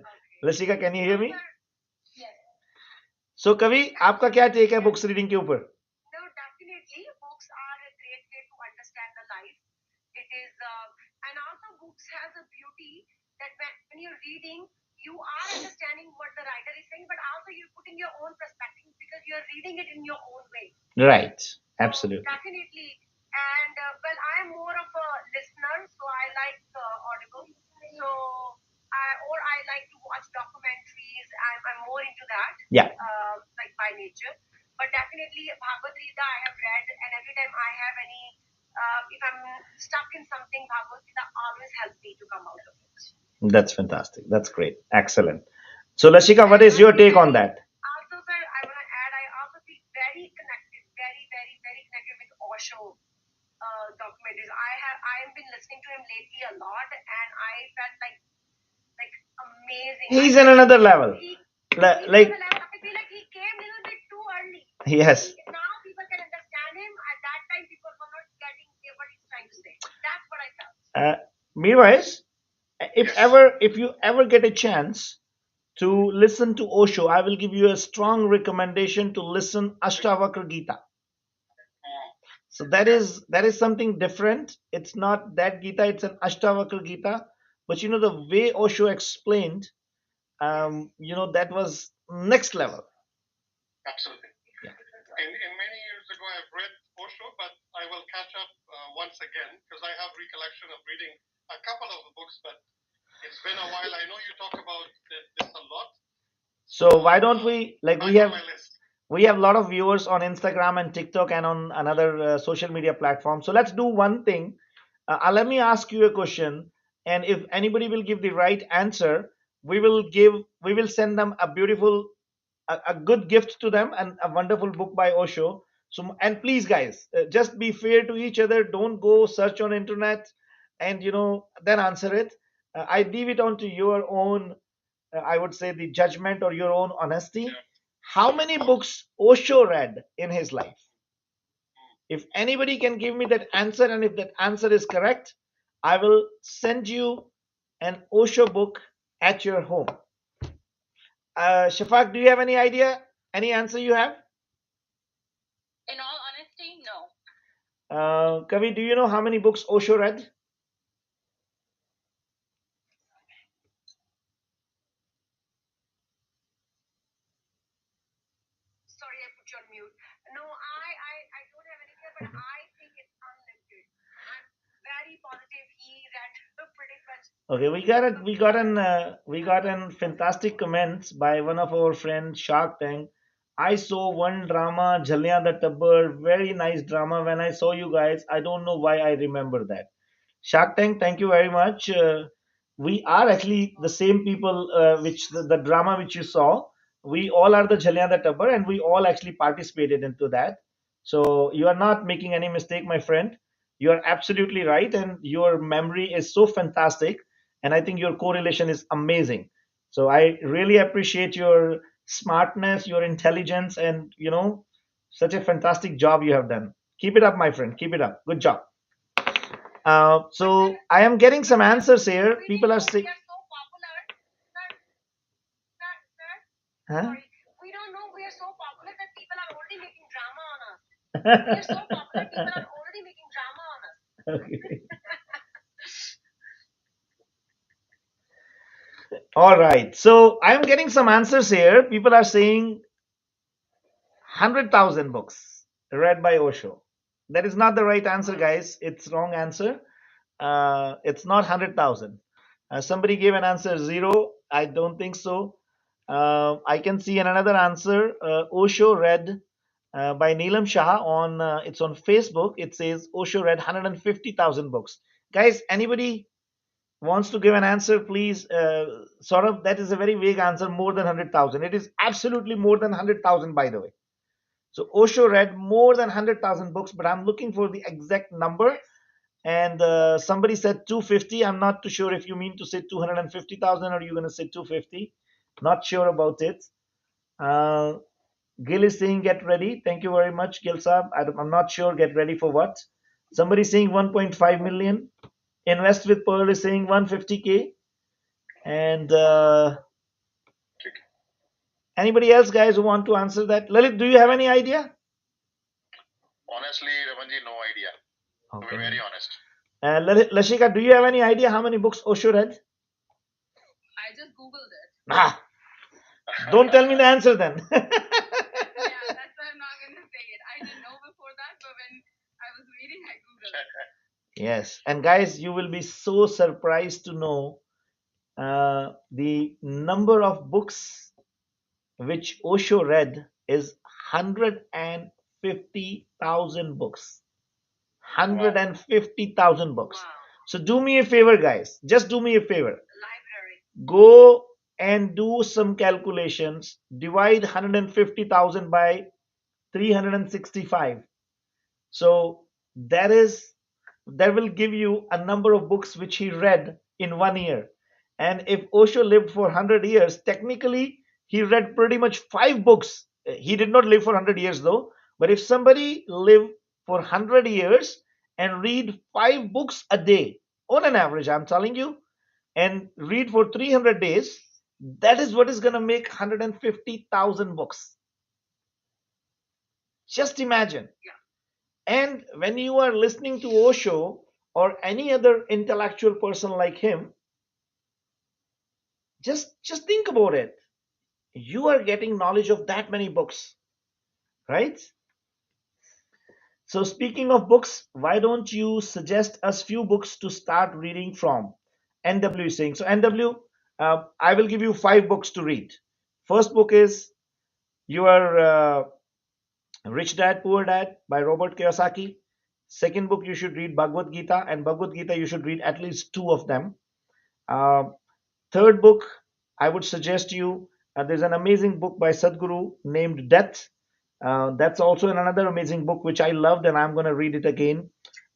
Lashika, can you hear me?
Yes.
So Kavi, आपका क्या take है books reading के ऊपर?
No, definitely, books are a great way to understand the life. It is, and also books has a beauty that when you're reading, you are understanding what the writer is saying, but also you're putting your own perspective because you're reading it in your own way.
Right.
So
Absolutely.
definitely, and well, I'm more of a listener, so I like audible. So I like to watch documentaries. I'm more into that.
Yeah.
Like by nature.
but definitely Bhagavad Gita I have read, and every time I have any, if I'm stuck in something, Bhagavad Gita always helps me to come out of it.
That's fantastic. That's great. Excellent. So, Lashika, what is your take on that?
Also, sir, I want to add, I also feel very connected, very, very, very connected with Osho documentaries. I have been listening to him lately a lot, and I felt like amazing.
He's in another level.
He's
Like,
another level. I feel like he came a little bit too early.
yes.
Now people can understand him. At that time, people were not getting what he's trying to say. That's what I felt.
Meanwhile,
Yes.
if you ever get a chance to listen to Osho, I will give you a strong recommendation to listen Ashtavakra Gita. So that is something different. It's not that Gita, it's an Ashtavakra Gita. But you know the way Osho explained, that was next level.
Absolutely. In many years ago, I've read Osho, but I will catch up once again because I have recollection of reading a couple of the books, but it's been a while. I know you talk about this a lot.
So why don't we like
Back
we
on
have
my list.
we have a lot of viewers on Instagram and TikTok and on another social media platform. So let's do one thing. Let me ask you a question, and if anybody will give the right answer, we will send them a beautiful, a good gift to them and a wonderful book by Osho. So and please, guys, just be fair to each other. Don't go search on internet and then answer it. I leave it on to your own. I would say the judgment or your own honesty.
Yeah.
How many books Osho read in his life? If anybody can give me that answer, and if that answer is correct, I will send you an Osho book at your home. Shafak, do you have any idea? Any answer you have?
In all honesty, no.
Kavi, do you know how many books Osho read?
Sorry, I put you on mute. No, I don't have any idea, but I think it's unlimited. I'm very positive he read pretty much.
Okay, we got an fantastic comments by one of our friends Shark Tank. I saw one drama, Jhalyan the Tabbar, very nice drama. When I saw you guys, I don't know why I remember that. Shark Tank, thank you very much. We are actually the same people, which the drama which you saw. We all are the Jhalyan the Tabbar, and we all actually participated into that. So you are not making any mistake, my friend. You are absolutely right, and your memory is so fantastic, and I think your correlation is amazing. So I really appreciate your smartness, your intelligence, and such a fantastic job you have done. Keep it up, my friend. Keep it up. Good job. So I am getting some answers here.
We
People
didn't
are
know we
saying,
are so popular. Sir,
huh?
sorry. We don't know we are so popular that people are already making drama on us. We are so popular, people are already making drama on us.
Okay. All right. So I am getting some answers here. People are saying 100,000 books read by Osho. That is not the right answer, guys. It's wrong answer. It's not 100,000. Somebody gave an answer zero. I don't think so. I can see another answer. Osho read by Neelam Shah on it's on Facebook. It says Osho read 150,000 books. Guys, anybody wants to give an answer, please. Sort of that is a very vague answer. More than 100,000. It is absolutely more than 100,000, by the way. So Osho read more than 100,000 books, but I'm looking for the exact number. And somebody said 250. I'm not too sure if you mean to say 250,000 or you're going to say 250. Not sure about it. Uh, Gil is saying get ready. Thank you very much, Gil Saab. I'm not sure. Get ready for what? Somebody saying 1.5 million. Invest with Pearl is saying 150K. And anybody else, guys, who want to answer that? Lalit, do you have any idea?
Honestly, Ramanji, no idea. To be
Okay.
very honest.
Lashika, do you have any idea how many books Osho read?
I just googled it.
Ah, don't tell me the answer then.
Yeah, that's why I'm not gonna say it. I didn't know before that, but when I was reading, I googled it.
Yes, and guys, you will be so surprised to know the number of books which Osho read is 150,000 books. 150,000 books. Wow. So do me a favor, guys. Just do me a favor. Library. Go and do some calculations. Divide 150,000 by 365. So that will give you a number of books which he read in 1 year. And if Osho lived for 100 years, technically he read pretty much 5 books. He did not live for 100 years though. But if somebody lived for 100 years and read 5 books a day, on an average, I'm telling you, and read for 300 days, that is what is going to make 150,000 books. Just imagine. And when you are listening to Osho or any other intellectual person like him, just think about it. You are getting knowledge of that many books, right? So speaking of books, why don't you suggest us few books to start reading from? NW is saying. So NW, I will give you 5 books to read. First book is your Rich Dad Poor Dad by Robert Kiyosaki. Second book you should read Bhagavad Gita, and Bhagavad Gita you should read at least 2 of them. Third book I would suggest you, there's an amazing book by Sadhguru named Death. That's also another amazing book which I loved, and I'm going to read it again.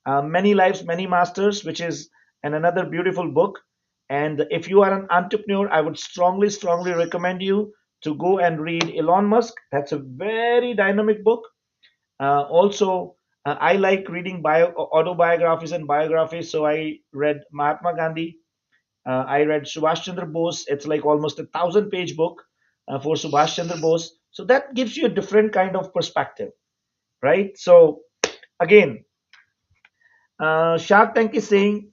Many Lives, Many Masters, which is another beautiful book. And if you are an entrepreneur, I would strongly recommend you to go and read Elon Musk. That's a very dynamic book. Also, I like reading autobiographies and biographies. So I read Mahatma Gandhi. I read Subhash Chandra Bose. It's like almost 1,000-page book for Subhash Chandra Bose. So that gives you a different kind of perspective, right? So again, Shark Tank is saying,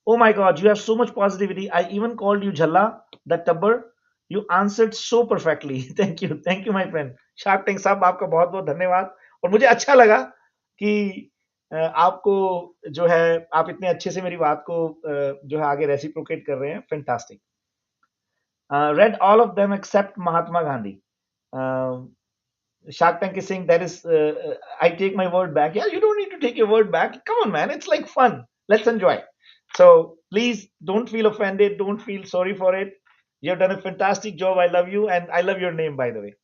"Oh my God, you have so much positivity. I even called you Jhalla, the tubber. You answered so perfectly." Thank you, my friend. Shark Tank साहब आपका बहुत बहुत धन्यवाद. और मुझे अच्छा लगा कि आपको जो है आप इतने अच्छे से मेरी बात को जो है आगे रेसिप्रोकेट कर रहे हैं. Fantastic. Read all of them except Mahatma Gandhi. Shark Tank is saying that is, I take my word back. Yeah, you don't need to take your word back. Come on, man. It's like fun. Let's enjoy. So please don't feel offended. Don't feel sorry for it. You've done a fantastic job. I love you. And I love your name, by the way.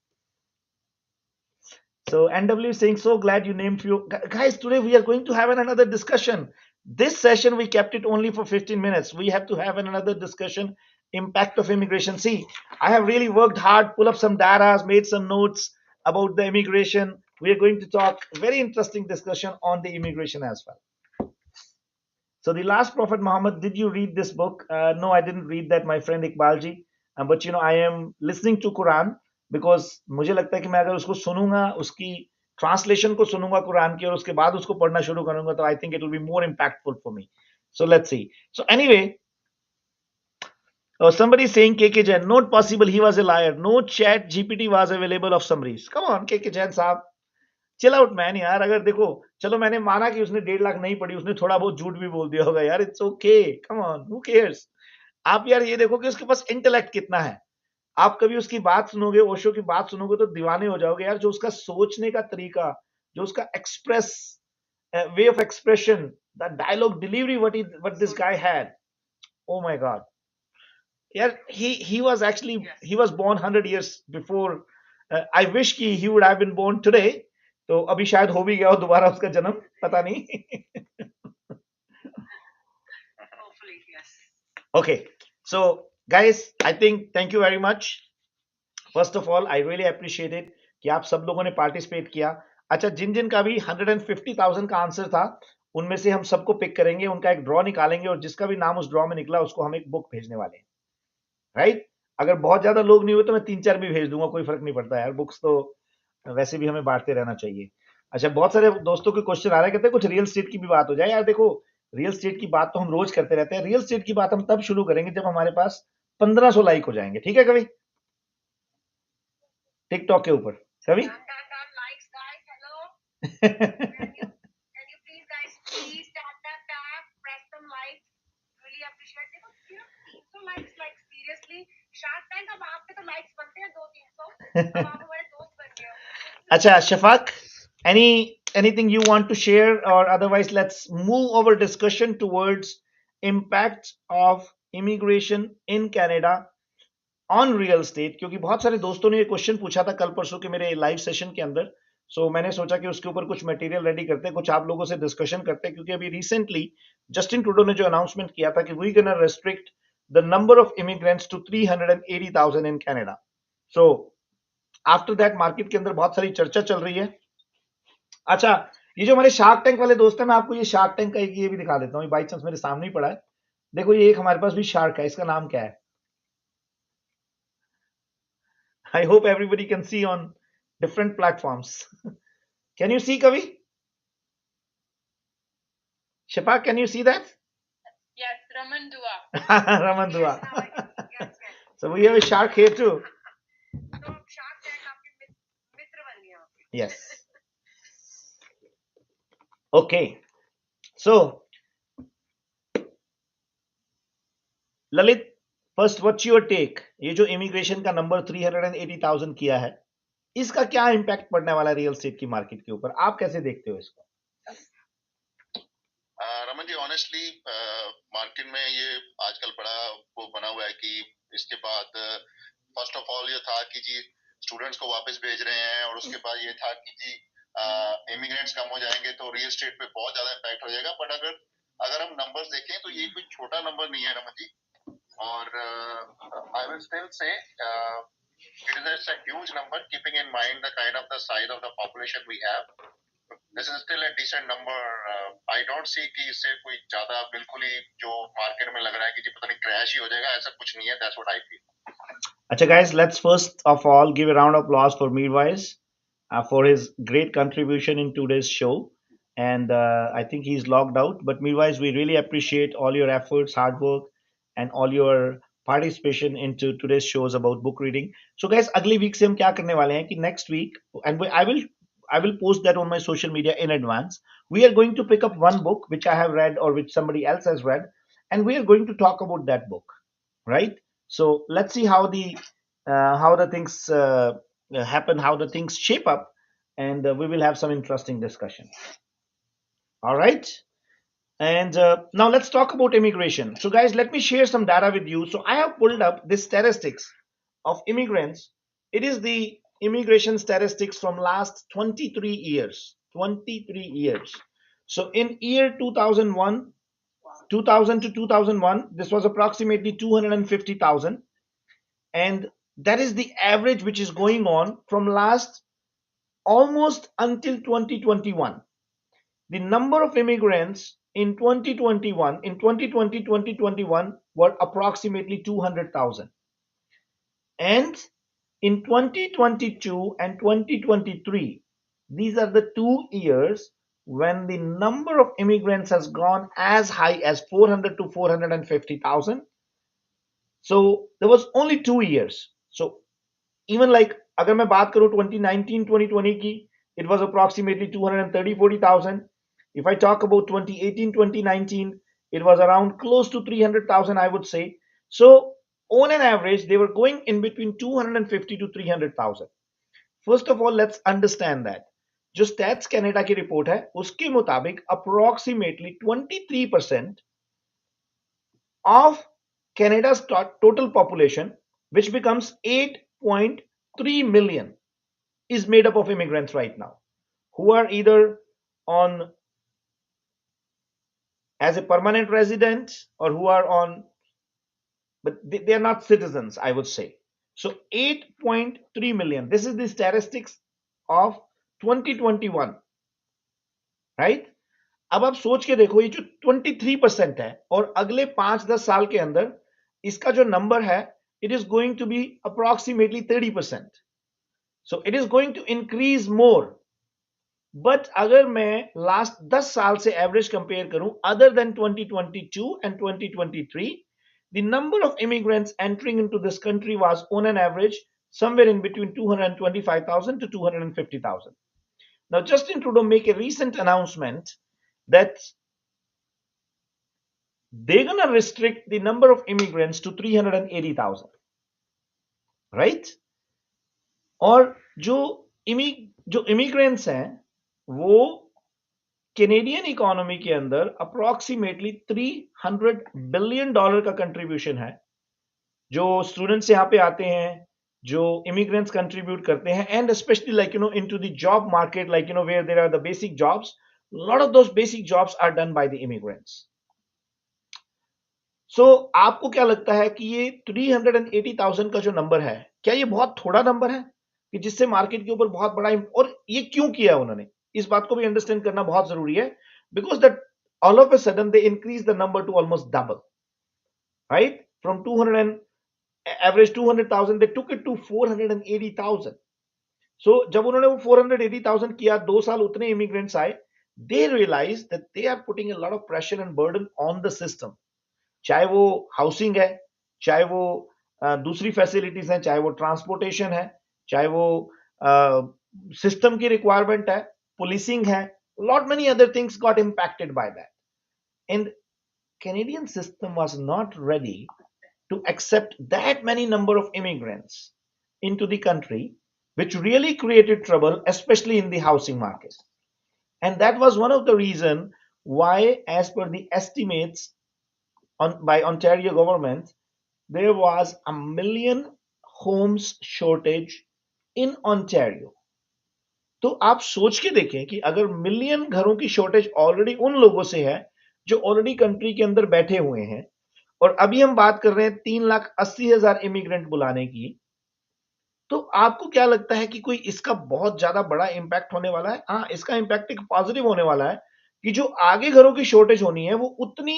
So NW is saying, so glad you named few. Guys, today we are going to have another discussion. This session, we kept it only for 15 minutes. We have to have another discussion. Impact of immigration. See, I have really worked hard, pull up some data, made some notes about the immigration. We are going to talk very interesting discussion on the immigration as well. So the last Prophet Muhammad, did you read this book? No, I didn't read that, my friend Iqbalji. But I am listening to Quran because मुझे लगता है कि मैं अगर उसको सुनूंगा, उसकी translation को सुनूंगा कुरान की और उसके बाद उसको पढ़ना शुरू करूंगा तो I think it will be more impactful for me. So let's see. So anyway, somebody is saying KK Jain, not possible, he was a liar. No chat GPT was available of summaries. Come on, KK Jain साहब, chill out man यार. अगर देखो, चलो मैंने माना कि उसने 1.5 लाख नहीं पढ़ी, उसने थोड़ा बहुत झूठ भी बोल दिया होगा यार. It's okay. Come on, who cares? आप यार ये देखो कि उसके पास इंटेलेक्ट कितना है. आप कभी उसकी बात सुनोगे, ओशो की बात सुनोगे तो दीवाने हो जाओगे यार. जो उसका सोचने का तरीका, जो उसका express way of expression, the dialogue delivery, what this guy had. Oh my God. Yeah, he was actually, he was born 100 years before. I wish he would have been born today. तो अभी शायद हो भी गया हो दोबारा उसका जन्म, पता नहीं. Hopefully, yes. Okay, so guys, I think thank you very much. First of all, I really appreciate it कि आप सब लोगों ने पार्टिसिपेट किया. अच्छा, जिन का भी 150,000 का आंसर था, उनमें से हम सबको पिक करेंगे, उनका एक ड्रॉ निकालेंगे और जिसका भी नाम उस ड्रॉ में निकला उसको हम एक बुक भेजने वाले हैं. राइट? अगर बहुत ज्यादा लोग नहीं हुए तो मैं 3-4 भी भेज दूंगा, कोई फर्क नहीं पड़ता यार. बुक्स तो वैसे भी हमें बांटते रहना चाहिए. अच्छा, बहुत सारे दोस्तों के क्वेश्चन आ रहे, कहते हैं कुछ रियल एस्टेट की भी बात हो जाए. यार देखो, रियल एस्टेट की बात तो हम रोज करते रहते हैं. रियल एस्टेट की बात हम तब शुरू करेंगे जब हमारे पास 1500 लाइक हो जाएंगे. ठीक है कभी टिकटॉक के ऊपर कभी.
Seriously, Shark Tank अब आप पे तो लाइक्स बनते हैं 200-300. अब आप हमारे दोस्त बन गए हो.
Acha, Shafaq, anything you want to share, or otherwise let's move our discussion towards impact of immigration in Canada on real estate, क्योंकि बहुत सारे दोस्तों ने ये क्वेश्चन पूछा था कल परसों के मेरे लाइव सेशन के अंदर. सो मैंने सोचा कि उसके ऊपर कुछ मटेरियल रेडी करते हैं, कुछ आप लोगों से डिस्कशन करते हैं, क्योंकि अभी रिसेंटली जस्टिन ट्रूडो ने जो अनाउंसमेंट किया था कि we gonna restrict the number of immigrants to 380,000 in Canada. So after that market के अंदर बहुत सारी चर्चा चल रही है. अच्छा, ये जो हमारे शार्क टैंक वाले दोस्त हैं, मैं आपको ये शार्क टैंक का एक ये भी दिखा देता हूँ, बाई चांस मेरे सामने ही पड़ा है. देखो, ये एक हमारे पास भी शार्क है, इसका नाम क्या है? I hope everybody can see on different platforms. Can you see, Kavi? Shafaq, can you see that?
Yes, Raman Dua.
Raman Dua.
Yes, now I can. Yes, yes.
So we have a shark here too.
तो अब shark tank आपके मित्र बन गया.
Yes. Okay. So, Lalit, first, what's your take? ये जो immigration का number 380,000 किया है, इसका क्या इम्पैक्ट पड़ने वाला है रियल एस्टेट की मार्केट के ऊपर? आप कैसे देखते हो इसको?
रमन जी, ऑनेस्टली मार्केट में ये आजकल बड़ा वो बना हुआ है कि इसके बाद फर्स्ट ऑफ ऑल ये था कि जी स्टूडेंट्स को वापस भेज रहे हैं, और उसके बाद ये था कि जी इमिग्रेंट्स कम हो जाएंगे तो रियल एस्टेट पे बहुत ज्यादा इम्पैक्ट हो जाएगा. बट अगर हम नंबर्स देखें तो ये कोई छोटा नंबर नहीं है रमन जी. और I will still say it is a huge number keeping in mind the kind of the size of the population we have. This is still a decent number. I don't see कि इससे कोई ज्यादा बिल्कुल ही जो market में लग रहा है कि जी पता नहीं क्रैश ही हो जाएगा, ऐसा कुछ नहीं है. That's what I feel.
Acha guys, let's first of all give a round of applause for Meerwise for his great contribution in today's show. And I think he's logged out. But Meerwise, we really appreciate all your efforts, hard work, and all your participation into today's shows about book reading. So guys, अगली week से हम क्या करने वाले हैं कि next week, and I will post that on my social media in advance. We are going to pick up one book which I have read or which somebody else has read, and we are going to talk about that book, right? So let's see how the things happen, how the things shape up, and we will have some interesting discussion. All right. And now let's talk about immigration. So guys, let me share some data with you. So I have pulled up the statistics of immigrants. It is the immigration statistics from last 23 years. 23 years. So in year 2001, 2000 to 2001, this was approximately 250,000. And that is the average which is going on from last almost until 2021. The number of immigrants in 2021, in 2020, 2021 were approximately 200,000. And in 2022 and 2023, these are the 2 years when the number of immigrants has gone as high as 400 to 450,000. So there was only 2 years. So even like अगर मैं बात करूं 2019 2020 की, it was approximately 230-40,000. If I talk about 2018 2019, it was around close to 300,000, I would say. So on an average, they were going in between 250 to 300,000. First of all, let's understand that जो stats Canada की report है उसके मुताबिक approximately 23% of Canada's total population, which becomes 8.3 million, is made up of immigrants right now, who are either on as a permanent resident or who are on, but they are not citizens, I would say. So 8.3 million. This is the statistics of 2021, right? अब आप सोच के देखो, ये जो 23% है और अगले 5-10 साल के अंदर इसका जो नंबर है, it is going to be approximately 30%. So it is going to increase more. But अगर मैं लास्ट 10 साल से एवरेज कंपेयर करूं, other than 2022 and 2023, the number of immigrants entering into this country was on an average somewhere in between 225,000 to 250,000. Now Justin Trudeau make a recent announcement that they're gonna restrict the number of immigrants to 380,000, right? और जो जो immigrants हैं वो Canadian economy के अंदर approximately $300 billion का contribution है। जो स्टूडेंट्स यहाँ पे आते हैं, जो इमिग्रेंट्स कंट्रीब्यूट करते हैं, and specially like into the job market, like where there are the basic jobs, lot of those basic jobs are done by the immigrants. So आपको क्या लगता है कि ये 380,000 का जो नंबर है, क्या ये बहुत थोड़ा नंबर है कि जिससे मार्केट के ऊपर बहुत बड़ा, और ये क्यों किया उन्होंने, इस बात को भी अंडरस्टैंड करना बहुत जरूरी है। Because that all of a sudden they increase the number two almost double, right? From 200 and average 200,000 they took it to 480,000. सो जब उन्होंने वो 480,000 किया, 2 साल उतने इमिग्रेंट्स आए, they realize that they are putting a lot of pressure and burden on the system. चाहे वो housing है, चाहे वो दूसरी फैसिलिटीज हैं, चाहे वो ट्रांसपोर्टेशन है, चाहे वो सिस्टम की रिक्वायरमेंट है, पुलिसिंग है, lot many other things got impacted by that. And Canadian system was not ready to accept that many number of immigrants into the country, which really created trouble, especially in the housing market. And that was one of the reason why, as per the estimates by Ontario government, there was a million homes shortage in Ontario. तो आप सोच के देखें कि अगर million घरों की shortage already उन लोगों से है जो ऑलरेडी कंट्री के अंदर बैठे हुए हैं, और अभी हम बात कर रहे हैं 3,80,000 इमिग्रेंट बुलाने की, तो आपको क्या लगता है कि कोई इसका बहुत ज्यादा बड़ा इंपैक्ट होने वाला है? हाँ, इसका इंपैक्ट एक पॉजिटिव होने वाला है कि जो आगे घरों की शॉर्टेज होनी है वो उतनी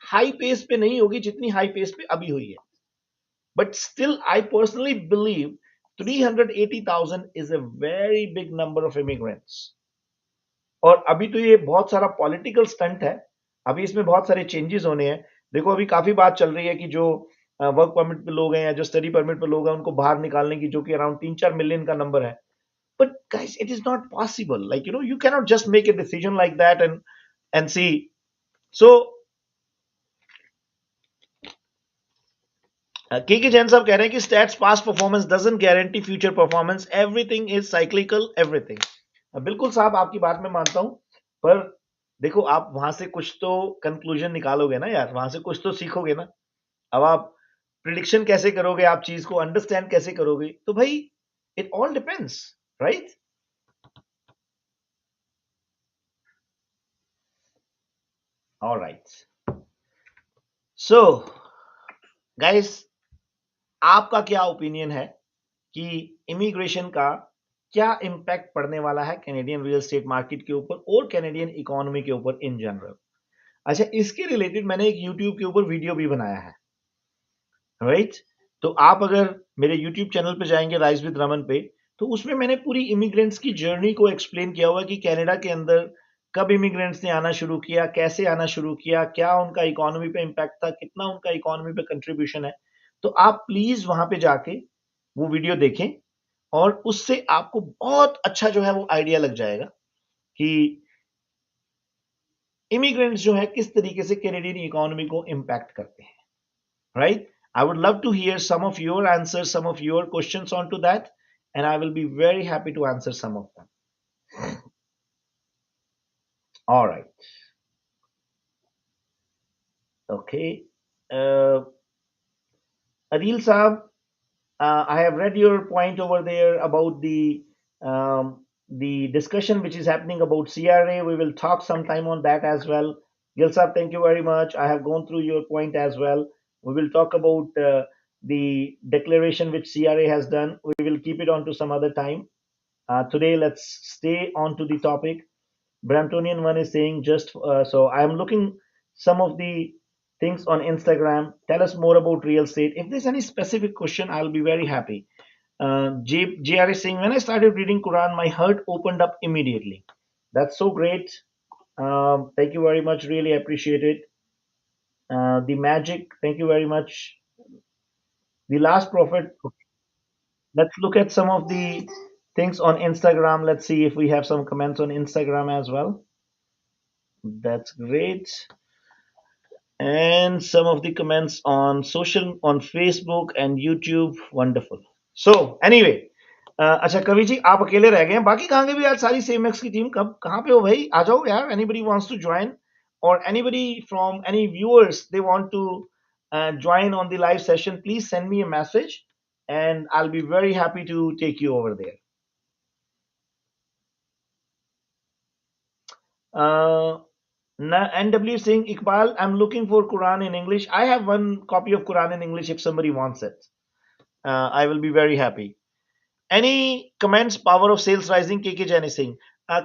हाई पेस पे नहीं होगी जितनी हाई पेस पे अभी हुई है। But still I personally believe 380,000 is a very big number of immigrants. और अभी तो ये बहुत सारा पॉलिटिकल स्टंट है, अभी इसमें बहुत सारे चेंजेस होने हैं। देखो अभी काफी बात चल रही है कि जो वर्क परमिट पे लोग हैं या जो स्टडी परमिट पे लोग हैं उनको बाहर निकालने की, जो कि अराउंड 3-4 मिलियन का नंबर है। But guys, it is not possible, like you cannot just make a decision like that and see. So K Jain साहब कह रहे हैं कि stats past performance doesn't guarantee future performance, everything is cyclical, everything. बिल्कुल साहब, आपकी बात मैं मानता हूं, पर देखो आप वहां से कुछ तो कंक्लूजन निकालोगे ना यार, वहां से कुछ तो सीखोगे ना। अब आप प्रिडिक्शन कैसे करोगे, आप चीज को अंडरस्टैंड कैसे करोगे? तो भाई it all depends, right? Alright, so guys, आपका क्या ओपिनियन है कि इमिग्रेशन का क्या इंपैक्ट पड़ने वाला है कैनेडियन रियल एस्टेट मार्केट के ऊपर और कैनेडियन इकोनॉमी के ऊपर इन जनरल? अच्छा, इसके रिलेटेड मैंने एक यूट्यूब के ऊपर वीडियो भी बनाया है, राइट? तो आप अगर मेरे यूट्यूब चैनल पे जाएंगे राइज विद रमन पे, तो उसमें मैंने पूरी इमिग्रेंट्स की जर्नी को एक्सप्लेन किया हुआ कि कनाडा के अंदर कब इमिग्रेंट्स ने आना शुरू किया, कैसे आना शुरू किया, क्या उनका इकोनॉमी पे इंपैक्ट था, कितना उनका इकोनॉमी पे कंट्रीब्यूशन है। तो आप प्लीज वहां पे जाके वो वीडियो देखें और उससे आपको बहुत अच्छा जो है वो आइडिया लग जाएगा कि इमिग्रेंट्स जो है किस तरीके से कैनेडियन इकोनॉमी को इंपैक्ट करते हैं, right? I would love to hear some of your answers, some of your questions onto that, and I will be very happy to answer some of them. All right. Okay. Adil Saab, I have read your point over there about the discussion which is happening about CRA. We will talk sometime on that as well. Gil Saab, thank you very much. I have gone through your point as well. We will talk about the declaration which CRA has done. We will keep it on to some other time. Today, let's stay on to the topic. Bramptonian one is saying just so I am looking some of the things on Instagram. Tell us more about real estate. If there's any specific question, I'll be very happy. JR is saying, when I started reading Quran, my heart opened up immediately. That's so great. Thank you very much. Really appreciate it. The magic, thank you very much. The last prophet. Let's look at some of the things on Instagram. Let's see if we have some comments on Instagram as well. That's great. And some of the comments on Facebook and YouTube. Wonderful. So anyway, अच्छा कवि जी आप अकेले रह गए हैं, बाकी कहाँ गए भी आज सारी CMX की टीम? कब कहाँ पे हो भाई, आ जाओ यार. एनीबडी वांट्स टू ज्वाइन और anybody from any viewers they want to join on the live session, please send me a message and I'll be very happy to take you over there. NW Singh Iqbal, I'm looking for Quran in English. I have one copy of Quran in English if somebody wants it. I will be very happy. Any comments? Power of sales rising, KK Jaini Singh.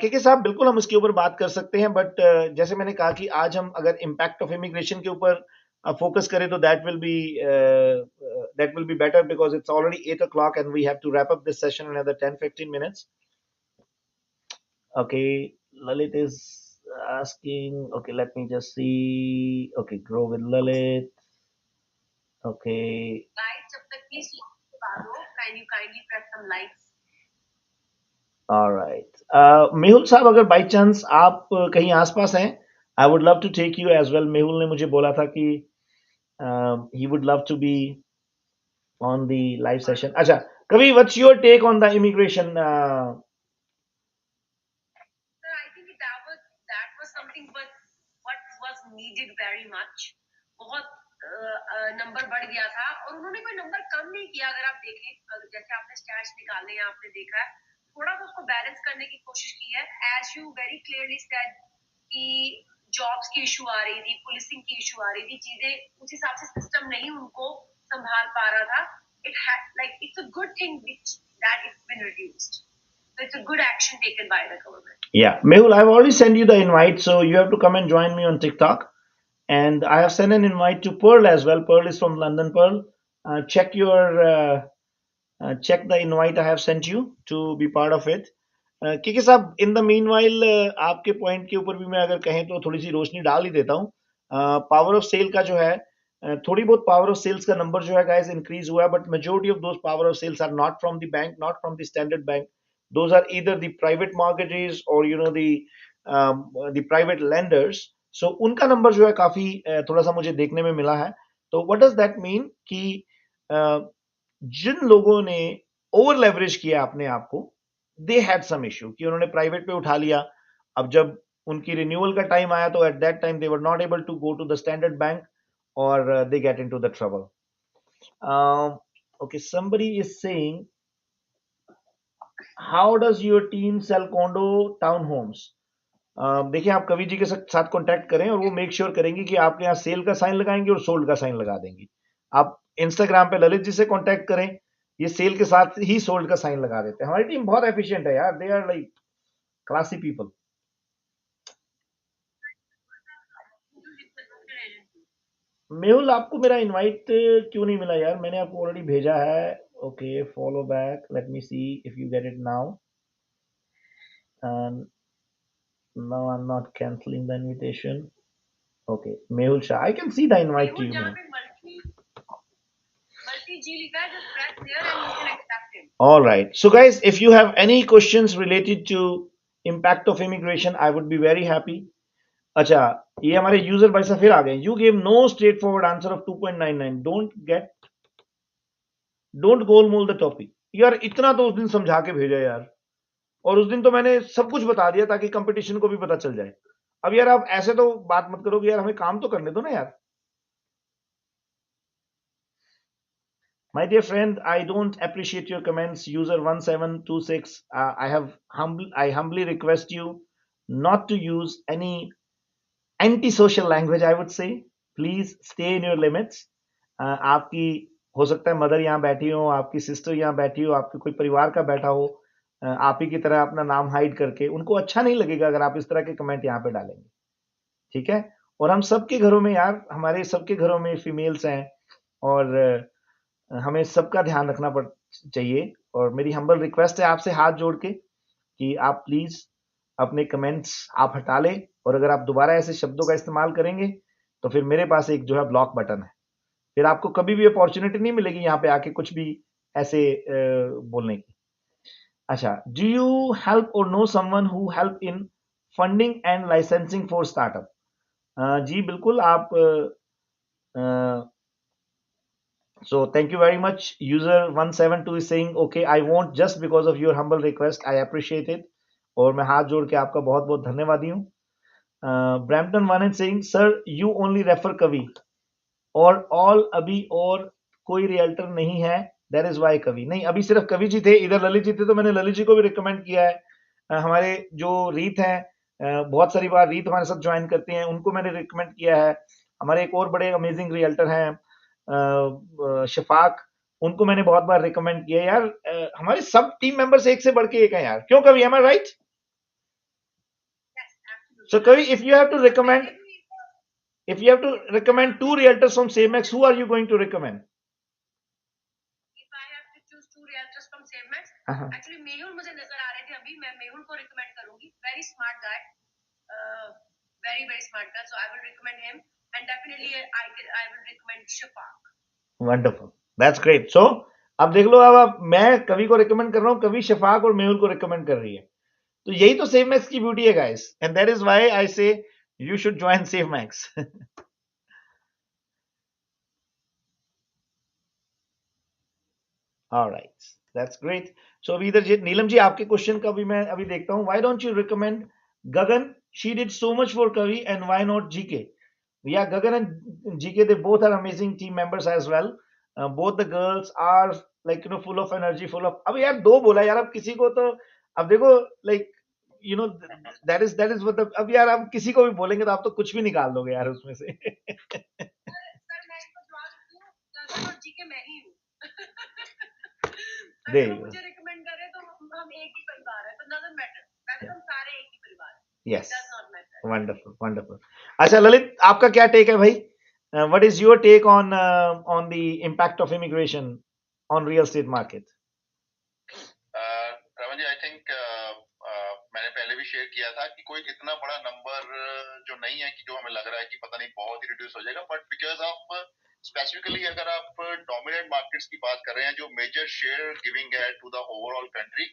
KK साहब बिल्कुल हम इसके ऊपर बात कर सकते हैं, but जैसे मैंने कहा कि आज हम अगर इम्पैक्ट ऑफ इमिग्रेशन के ऊपर फोकस करें तो that will be better because it's already 8 o'clock and we have to wrap up this session in another 10-15 minutes. Okay, Lalit is asking. Okay, let me just see. Okay, grow with Lalit. Okay.
Guys, जब तक please can you kindly press some likes?
Alright. Mehul साहब अगर by chance आप कहीं आसपास हैं, I would love to take you as well. Mehul ने मुझे बोला था कि he would love to be on the live session. अच्छा, कवि, what's your take on the immigration?
Sir, I think that was something what was needed very much. बहुत number बढ़ गया था और उन्होंने कोई नंबर कम नहीं किया. अगर आप देखें, जैसे आपने स्टैट्स निकाले हैं, आपने देखा है, थोड़ा सा उसको बैलेंस करने की कोशिश की है. As you very clearly said कि जॉब्स की इशू आ रही थी, पुलिसिंग की इशू आ रही थी, चीजें उस हिसाब से सिस्टम नहीं उनको संभाल पा रहा था. It's a good thing that it's been reduced. So it's a good action taken by the government.
Yeah, Mehul, I've already sent you the invite, so you have to come and join me on TikTok. And I have sent an invite to Pearl as well. Pearl is from London. Pearl, check the invite I have sent you to be part of it. क्योंकि साहब in the mean while आपके point के ऊपर भी मैं अगर कहें तो थोड़ी सी रोशनी डाल ही देता हूँ. पावर ऑफ सेल का जो है, थोड़ी बहुत पावर ऑफ सेल्स का नंबर जो है गाइस इंक्रीज हुआ है, but majority of those power of sales are not from the bank, not from the standard bank. Those are either the private mortgages और द प्राइवेट लेंडर्स. सो उनका number जो है काफी थोड़ा सा मुझे देखने में मिला है. तो व्हाट डज दैट मीन कि जिन लोगों ने ओवर लेवरेज किया अपने आप को, दे हैड सम इश्यू कि उन्होंने प्राइवेट पे उठा लिया. अब जब उनकी रिन्यूअल का टाइम आया तो at that time they were not able to go to the standard bank और they get into the trouble. Okay, somebody is saying, how does your team sell condo townhomes? देखिए आप कवि जी के साथ contact करें और वो मेक श्योर करेंगे कि आपके यहाँ सेल का साइन लगाएंगे और सोल्ड का साइन लगा देंगे. आप इंस्टाग्राम पे ललित जी से कांटेक्ट करें, ये सेल के साथ ही सोल्ड का साइन लगा देते हैं. हमारी टीम बहुत एफिशिएंट है यार, they are like classy people. Mehul आपको मेरा इनवाइट क्यों नहीं मिला यार? मैंने आपको ऑलरेडी भेजा है. Okay, follow back, let me see if you get it now. Now I'm not canceling the invitation. Okay, Mehul Shah, I can see the invite to you. All right. So guys, if you have any questions related to impact of immigration, I would be very happy. अच्छा, ये हमारे user भाई साहब फिर आ गए. You gave no straightforward answer of 2.99. Don't goalmold the topic. यार इतना तो उस दिन समझा के भेजा यार, और उस दिन तो मैंने सब कुछ बता दिया ताकि कंपटीशन को भी पता चल जाए. अब यार आप ऐसे तो बात मत करो कि यार हमें काम तो करने दो ना यार. My dear friend, I don't appreciate your comments. User 1726, I humbly request you not to use any anti-social language. I would say, please stay in your limits. आपकी हो सकता है मदर यहाँ बैठी हो, आपकी सिस्टर यहाँ बैठी हो, आपके कोई परिवार का बैठा हो, आप ही की तरह अपना नाम हाइड करके, उनको अच्छा नहीं लगेगा अगर आप इस तरह के कमेंट यहाँ पे डालेंगे. ठीक है? और हम सबके घरों में यार, हमारे सबके घरों में फीमेल्स हैं और हमें सबका ध्यान रखना चाहिए. और मेरी हम्बल रिक्वेस्ट है आपसे हाथ जोड़ के कि आप प्लीज अपने कमेंट्स आप हटा लें, और अगर आप दोबारा ऐसे शब्दों का इस्तेमाल करेंगे तो फिर मेरे पास एक जो है ब्लॉक बटन है, फिर आपको कभी भी अपॉर्चुनिटी नहीं मिलेगी यहाँ पे आके कुछ भी ऐसे बोलने की. अच्छा, डू यू हेल्प और know someone who help in funding and licensing for startup? जी बिल्कुल, आप So thank you very much. User 172 is saying, okay, I won't just because of your humble request. I appreciate it. और मैं हाथ जोड़ के आपका बहुत बहुत धन्यवादी हूँ. Brampton one is saying, sir, you only refer कवि और all अभी और कोई रियल्टर नहीं है. That is why कवि नहीं. अभी सिर्फ कवि जी थे. इधर ललित जी थे तो मैंने ललित जी को भी रिकमेंड किया है. हमारे जो रीत हैं, बहुत सारी बार रीत हमारे साथ ज्वाइन करती हैं, उनको मैंने रिकमेंड किया है. हमारे एक और बड़े अमेजिंग रियल्टर हैं शफाक, उनको मैंने बहुत बार रिकमेंड किया है. यार हमारे सब टीम मेंबर्स एक से बढ़ के एक हैं यार. क्यों कवि, am I right? So कवि, if you have to recommend two realtors from Samex, who are you going to recommend?
If I have to choose two realtors from Samex, actually Mehul मुझे नजर आ रहे थे अभी. मैं मेहुल को recommend करूंगी. Very smart guy, very very smart guy. So I will recommend him, and definitely I will recommend Shafaq.
Wonderful, that's great. So अब देख लो, अब मैं कवि को रिकमेंड कर रहा हूँ, कवि शफाक और मेहुल को रिकमेंड कर रही है. तो यही तो सेव मैक्स की ब्यूटी है guys, and that is why I say you should join save max. Alright, that's great. So अभी इधर नीलम जी, आपके क्वेश्चन का भी मैं अभी देखता हूं. Why don't you recommend Gagan, she did so much for Kavi, and why not GK? Yeah, Gagan and GK, they both are amazing team members as well. Both the girls are like full of energy, full of. अब यार दो बोला यार, अब किसी को तो अब देखो like you know that is what the, अब यार आप किसी को भी बोलेंगे तो आप तो कुछ भी निकाल दोगे यार उसमें से.
सर मैं इसको जवाब दूं, गगन और जीके मैं ही हूँ.
There
अगर
you
वो
go.
मुझे रिकमेंड करे तो हम एक ही परिवार है, तो doesn't matter. वैसे हम सारे एक ही परिवार हैं.
Yes,
Does not matter.
wonderful, wonderful. अच्छा ललित, आपका क्या टेक है भाई? What is your take on the impact of immigration on real estate market?
Raman ji, I think मैंने पहले भी शेयर किया था कि कोई इतना बड़ा नंबर जो नहीं है कि जो हमें लग रहा है कि पता नहीं बहुत ही रिड्यूस हो जाएगा, बट बिकॉज ऑफ स्पेसिफिकली अगर आप डोमिनेंट मार्केट्स की बात कर रहे हैं जो मेजर शेयर गिविंग है टू द ओवरऑल कंट्री,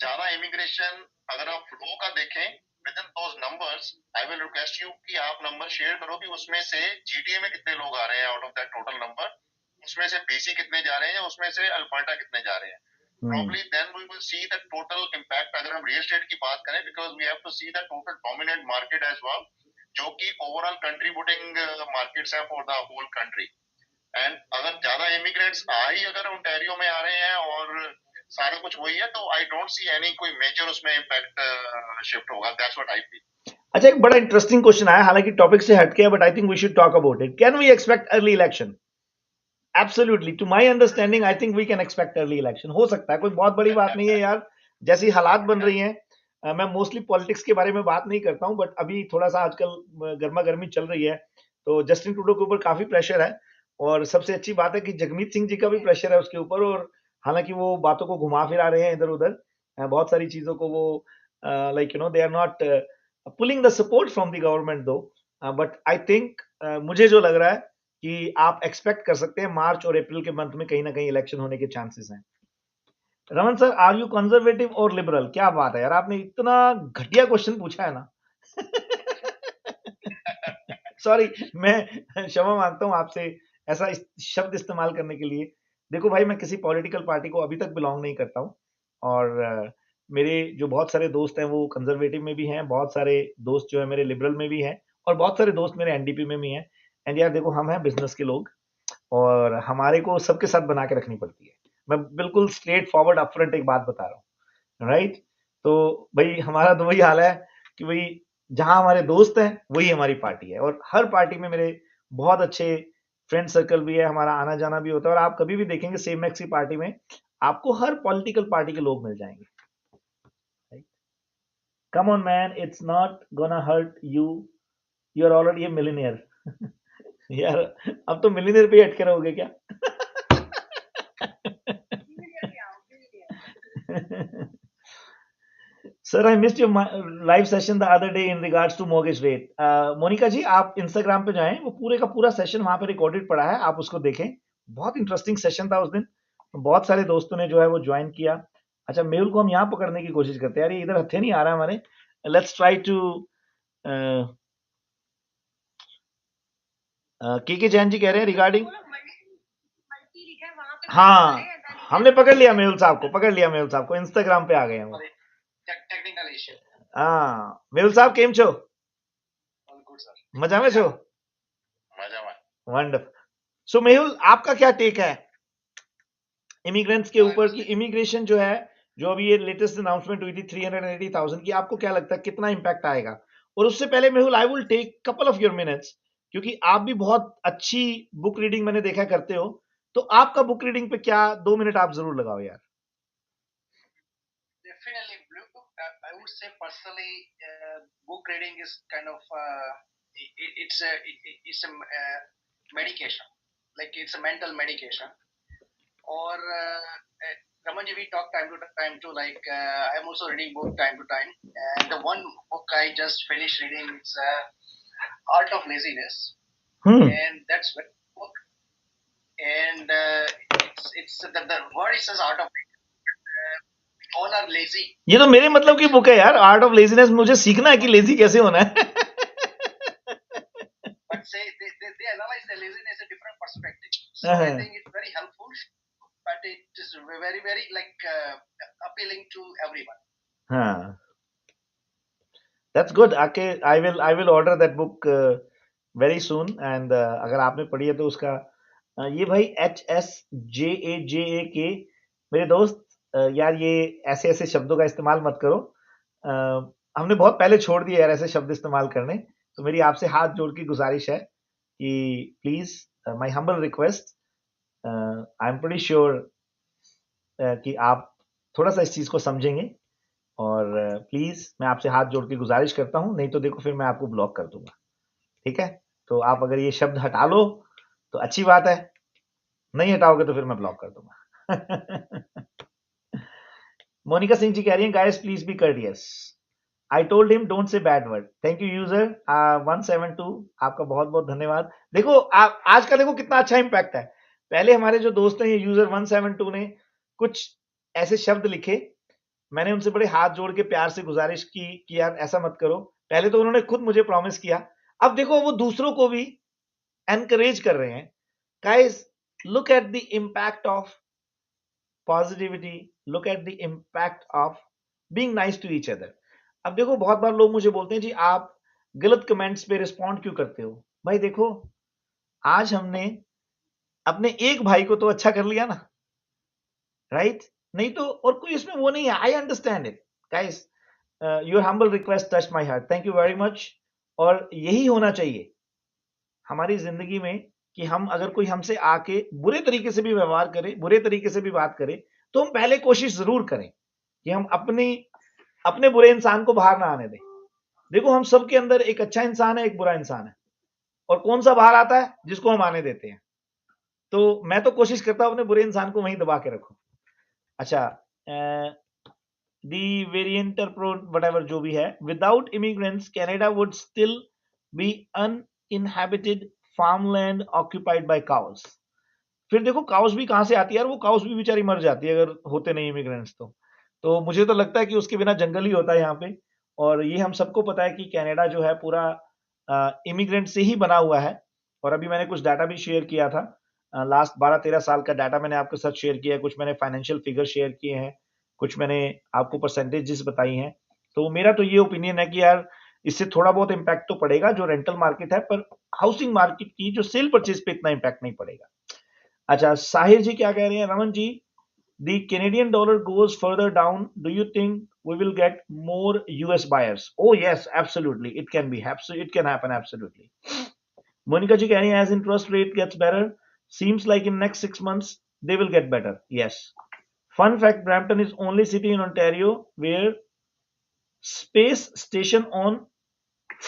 ज्यादा इमिग्रेशन अगर आप फ्लो का देखें with in those numbers, I will request you कि आप नंबर शेयर करो कि उसमें से जीटीए में कितने लोग आ रहे हैं out of that total number, उसमें से बीसी कितने जा रहे हैं, उसमें से अल्बर्टा कितने जा रहे हैं. Probably then we will see the total impact अगर हम real estate की बात करें, because we have to see the total dominant market as well, जो कि overall contributing markets है for the whole country. And अगर ज्यादा immigrants अगर ओंटारियो में आ रहे हैं और सारा कुछ वही है, तो I don't see any कोई major उसमें impact shift होगा. That's what I feel.
अच्छा, एक बड़ा इंटरेस्टिंग क्वेश्चन आया, हालांकि टॉपिक से हट गया, but I think we should talk about it. Can we expect early election? Absolutely, to my understanding I think we can expect early election. हो सकता है, कोई बहुत बड़ी बात नहीं है यार. जैसी हालात बन रही हैं, मैं मोस्टली पॉलिटिक्स के बारे में बात नहीं करता हूं, बट अभी थोड़ा सा आजकल गर्मा गर्मी चल रही है, तो जस्टिन ट्रूडो के ऊपर काफी प्रेशर है. और सबसे अच्छी बात है कि जगमीत सिंह जी का भी प्रेशर है उसके ऊपर, और हालांकि वो बातों को घुमा फिरा रहे हैं इधर उधर, बहुत सारी चीजों को वो like they are not pulling the support from the government though. But I think मुझे जो लग रहा है कि आप एक्सपेक्ट कर सकते हैं मार्च और अप्रैल के मंथ में कहीं ना कहीं इलेक्शन होने के चांसेस हैं. Raman sir, are you conservative or liberal? क्या बात है यार, आपने इतना घटिया क्वेश्चन पूछा है ना. सॉरी, मैं क्षमा मांगता हूं आपसे ऐसा शब्द इस्तेमाल करने के लिए. देखो भाई, मैं किसी पॉलिटिकल पार्टी को अभी तक बिलोंग नहीं करता हूं, और मेरे जो बहुत सारे दोस्त हैं वो कंजर्वेटिव में भी हैं, बहुत सारे दोस्त जो है मेरे लिबरल में भी हैं, और बहुत सारे दोस्त मेरे एनडीपी में भी हैं. एंड यार देखो, हम हैं बिजनेस के लोग, और हमारे को सबके साथ बना के रखनी पड़ती है. मैं बिल्कुल स्ट्रेट फॉरवर्ड अपफ्रंट एक बात बता रहा हूँ, राइट? तो भाई हमारा तो वही हाल है कि भाई जहां हमारे दोस्त हैं वही हमारी पार्टी है, और हर पार्टी में मेरे बहुत अच्छे फ्रेंड सर्कल भी है, हमारा आना जाना भी होता है. और आप कभी भी देखेंगे सेम मैक्स की पार्टी में आपको हर पॉलिटिकल पार्टी के लोग मिल जाएंगे. Come on man, it's not gonna hurt you, you are already a millionaire. यार अब तो मिलियनियर पे अटके रहोगे क्या? Sir, I missed your live session the other day in regards to mortgage rate. Monica ji, आप इंस्टाग्राम पे जाएं, वो पूरे का पूरा सेशन वहां पे रिकॉर्डेड पड़ा है, आप उसको देखें. बहुत इंटरेस्टिंग सेशन था उस दिन, बहुत सारे दोस्तों ने जो है वो ज्वाइन किया. अच्छा, मेहुल को हम यहाँ पकड़ने की कोशिश करते हैं यार, ये इधर हथे नहीं आ रहा है हमारे. लेट्स ट्राई टू के जैन जी कह रहे हैं रिगार्डिंग. हाँ, हमने पकड़ लिया मेहुल साहब को, पकड़ लिया मेहुल साहब को, इंस्टाग्राम पे आ गए हैं वो।
Technical issue.
हाँ मेहुल साहब केम छो?
All good sir.
मजा में छो?
मजा में।
वंडरफुल। सो मेहुल आपका क्या टेक है इमिग्रेंट्स के ऊपर की? इमिग्रेशन जो है, जो अभी ये लेटेस्ट अनाउंसमेंट हुई थी 380,000 की, आपको क्या लगता है कितना इंपैक्ट आएगा? और उससे पहले Mehul I will take couple of your minutes, क्योंकि आप भी बहुत अच्छी बुक रीडिंग मैंने देखा करते हो, तो आपका बुक रीडिंग पे क्या 2 मिनट आप जरूर लगाओ यार।
Definitely, Blue Book. I would say personally, book reading is kind of it's a medication, like it's a mental medication. Or Raman ji, we talk time to time too. Like I'm also reading book time to time, and the one book I just finished reading is Art of Laziness, and that's very good book. And it's the word it says Art of all are lazy.
ये तो मेरे मतलब की book है यार, art of laziness. मुझे सीखना है कि लेजी कैसे होना है।
But say they analyze the laziness a different perspective. So I think it's very helpful, but it is very very like appealing to everyone.
हाँ, that's good. आके I will order that book very soon. And अगर आपने पढ़ी है तो उसका ये भाई HSJAJAK मेरे दोस्त, यार ये ऐसे ऐसे शब्दों का इस्तेमाल मत करो। हमने बहुत पहले छोड़ दिया यार ऐसे शब्द इस्तेमाल करने, तो मेरी आपसे हाथ जोड़ की गुजारिश है कि please, my humble request, I am pretty sure कि आप थोड़ा सा इस चीज को समझेंगे, और प्लीज मैं आपसे हाथ जोड़ के गुजारिश करता हूं, नहीं तो देखो फिर मैं आपको ब्लॉक कर दूंगा, ठीक है? तो आप अगर ये शब्द हटा लो तो अच्छी बात है, नहीं हटाओगे तो फिर मैं ब्लॉक कर दूंगा। मोनिका सिंह जी कह रही हैं guys please be courteous, I told him don't say bad word. Thank you user 172, आपका बहुत बहुत धन्यवाद। देखो आप आज का देखो कितना अच्छा इंपैक्ट है। पहले हमारे जो दोस्त हैं ये यूजर 172 ने कुछ ऐसे शब्द लिखे, मैंने उनसे बड़े हाथ जोड़ के प्यार से गुजारिश की कि यार ऐसा मत करो। पहले तो उन्होंने खुद मुझे प्रॉमिस किया, अब देखो वो दूसरों को भी एनकरेज कर रहे हैं। Guys look at the impact of positivity, look at the impact of being nice to each other. अब देखो बहुत बार लोग मुझे बोलते हैं जी आप गलत कमेंट्स पे रिस्पॉन्ड क्यों करते हो? भाई देखो आज हमने अपने एक भाई को तो अच्छा कर लिया ना, राइट? नहीं तो और कोई इसमें वो नहीं है। I understand it guys, your humble request touch my heart, thank you very much. और यही होना चाहिए हमारी जिंदगी में कि हम अगर कोई हमसे आके बुरे तरीके से भी व्यवहार करे, बुरे तरीके से भी बात करे, तो हम पहले कोशिश जरूर करें कि हम अपने बुरे इंसान को बाहर ना आने दें। देखो हम सबके अंदर एक अच्छा इंसान है, एक बुरा इंसान है, और कौन सा बाहर आता है? जिसको हम आने देते हैं। तो मैं तो कोशिश करता हूं अपने बुरे इंसान को वहीं दबा के रखूं। अच्छा, दी वेरिएंटर प्रो वटएवर जो भी है, without immigrants Canada would still be uninhabited farmland occupied by cows. फिर देखो काउस भी कहां से आती है यार? वो काउस भी बेचारी मर जाती है अगर होते नहीं इमिग्रेंट्स तो मुझे तो लगता है कि उसके बिना जंगल ही होता है यहाँ पे। और ये हम सबको पता है कि कनाडा जो है पूरा इमिग्रेंट से ही बना हुआ है। और अभी मैंने कुछ डाटा भी शेयर किया था, लास्ट 12-13 साल का डाटा मैंने आपके साथ शेयर किया है, कुछ मैंने फाइनेंशियल फिगर शेयर किए हैं, कुछ मैंने आपको परसेंटेजेस बताई हैं। तो मेरा तो ये ओपिनियन है कि यार इससे थोड़ा बहुत इंपैक्ट तो पड़ेगा जो रेंटल मार्केट है, पर हाउसिंग मार्केट की जो सेल परचेज पे इतना इंपैक्ट नहीं पड़ेगा। अच्छा, साहिर जी क्या कह रहे हैं? Raman ji, the Canadian dollar goes further down, do you think we will get more US buyers? Oh yes, absolutely, it can be, it can happen, absolutely. Monica ji keh rahi hai, as interest rate gets better, seems like in next 6 months they will get better. Yes. Fun fact, Brampton is only city in Ontario where space station on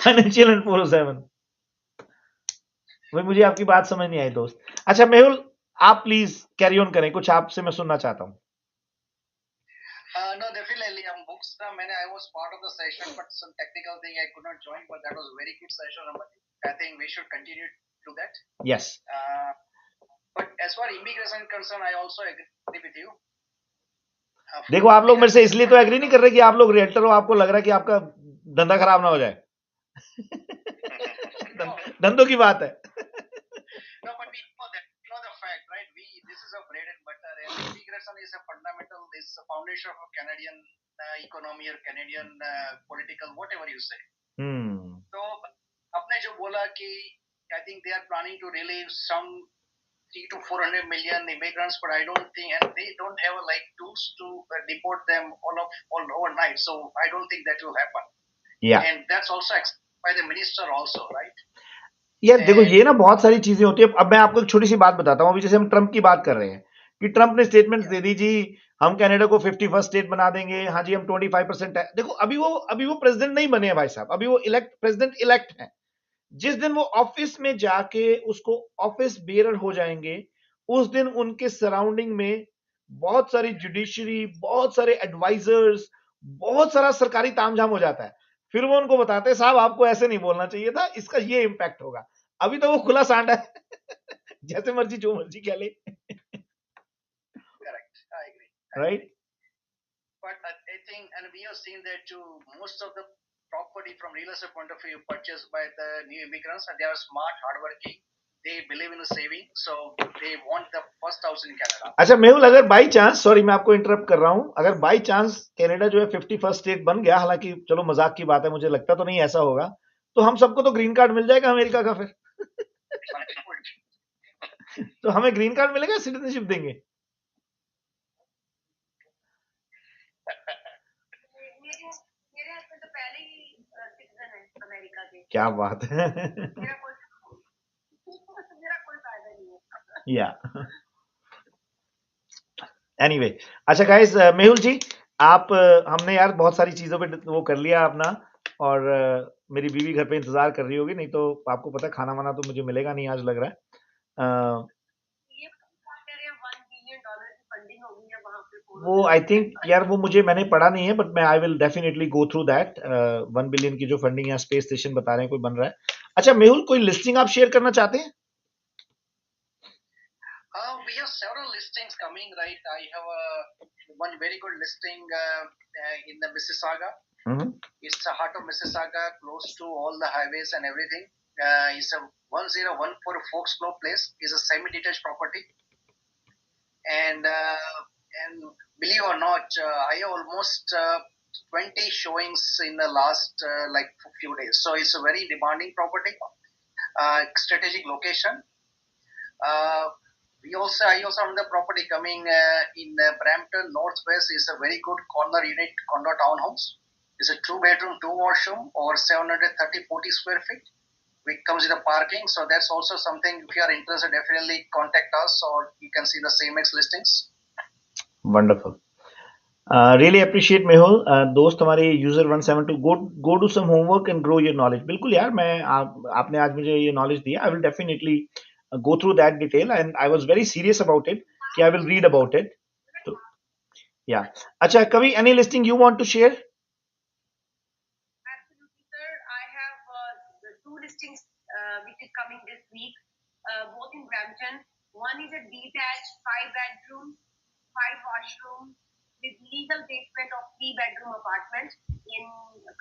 financial and 407. भाई मुझे आपकी बात समझ नहीं आई दोस्त। अच्छा मेहुल, आप please carry on करें, कुछ आपसे मैं सुनना चाहता हूँ।
No, definitely. Books. I was part of the session, but some technical thing I could not join. But that was a very good session. I think we should continue to that.
Yes.
But as far as immigration is concerned, I also agree with you.
देखो आप लोग मेरे से इसलिए तो agree नहीं कर रहे कि आप लोग रियल्टर हो, आपको लग रहा है कि आपका धंधा खराब ना हो जाए। धंधों की बात है।
No, but we know that, you know the fact, right? This is a bread and butter education is a fundamental, is a foundation of Canadian economy or Canadian political, whatever you say. So आपने जो बोला कि I think they are planning to relieve some 300 to 400 million immigrants, but I don't think, and they don't have like tools to deport them all overnight. So I don't think that will happen.
Yeah.
And that's also accepted by the minister also, right?
यार देखो ये ना बहुत सारी चीजें होती है। अब मैं आपको एक छोटी सी बात बताता हूँ। अभी जैसे हम ट्रम्प की बात कर रहे हैं कि ट्रम्प ने स्टेटमेंट्स दे दी जी, हम कनाडा को 51st स्टेट बना देंगे, हाँ जी हम 25% है। देखो अभी वो प्रेसिडेंट नहीं बने हैं भाई साहब, अभी वो प्रेसिडेंट इलेक्ट है। जिस दिन वो ऑफिस में जाके उसको ऑफिस बेरर हो जाएंगे, उस दिन उनके सराउंडिंग में बहुत सारी जुडिशरी, बहुत सारे एडवाइजर्स, बहुत सारा सरकारी तामझाम हो जाता है। फिर वो उनको बताते हैं साहब आपको ऐसे नहीं बोलना चाहिए था, इसका ये इम्पैक्ट होगा। अभी तो वो खुला सांड है जैसे मर्जी जो मर्जी कह ले।
Correct, I agree.
Right?
But I think, and we have seen that too, most of the property from real estate point of view purchased by the new immigrants, and they are smart, hardworking. They believe in saving, so they want the first house in Canada.
अच्छा मेहुल, अगर by chance, sorry मैं आपको interrupt कर रहा हूं, अगर by chance Canada जो है 51st स्टेट बन गया, हालांकि चलो मजाक की बात है, मुझे लगता तो नहीं ऐसा होगा, तो हम सबको तो ग्रीन कार्ड मिल जाएगा अमेरिका का फिर तो हमें ग्रीन कार्ड मिलेगा, सिटीजनशिप देंगे?
मेरे हस्बैंड तो पहले ही सिटीजन है अमेरिका के।
क्या बात है
मेरा कोई फायदा नहीं है।
या एनीवे, अच्छा गाइस, मेहुल जी आप, हमने यार बहुत सारी चीजों पे वो कर लिया अपना, और मेरी बीवी घर पे इंतजार कर रही होगी, नहीं तो आपको पता खाना वाना तो मुझे मिलेगा नहीं आज लग रहा है।
ये कह रहे हैं $1 billion की फंडिंग होगी है वहां पे।
वो आई थिंक यार वो मैंने पढ़ा नहीं है, बट मैं I will definitely go through that. 1 billion की जो फंडिंग है, स्पेस स्टेशन बता रहे हैं कोई बन रहा है। अच्छा मेहुल, कोई लिस्टिंग आप शेयर करना चाहते हैं?
We have several listings coming, right? I have one very good listing in the Mississauga. It's the heart of Mississauga, close to all the highways and everything. It's a 1014 Foxglove Place. It's a semi-detached property, and believe or not, I have almost 20 showings in the last like few days. So it's a very demanding property, strategic location. I also have the property coming in Brampton Northwest. Is a very good corner unit condo townhouse. It's a 2-bedroom, 2-washroom, over 740 square feet. Which comes with the parking. So that's also something. If you are interested, definitely contact us, or you can see the CMX listings.
Wonderful. Really appreciate Mehul. दोस्त हमारे user 172, go do some homework and grow your knowledge. बिल्कुल यार, आपने आज मुझे ये knowledge दिया. I will definitely go through that detail, and I was very serious about it कि I will read about it. So, yeah. अच्छा कभी any listing you want to share?
Absolutely, sir. I have the 2 listings which is coming this week, both in Brampton. One is a detached 5-bedroom, 5-washroom with legal basement of 3-bedroom apartment in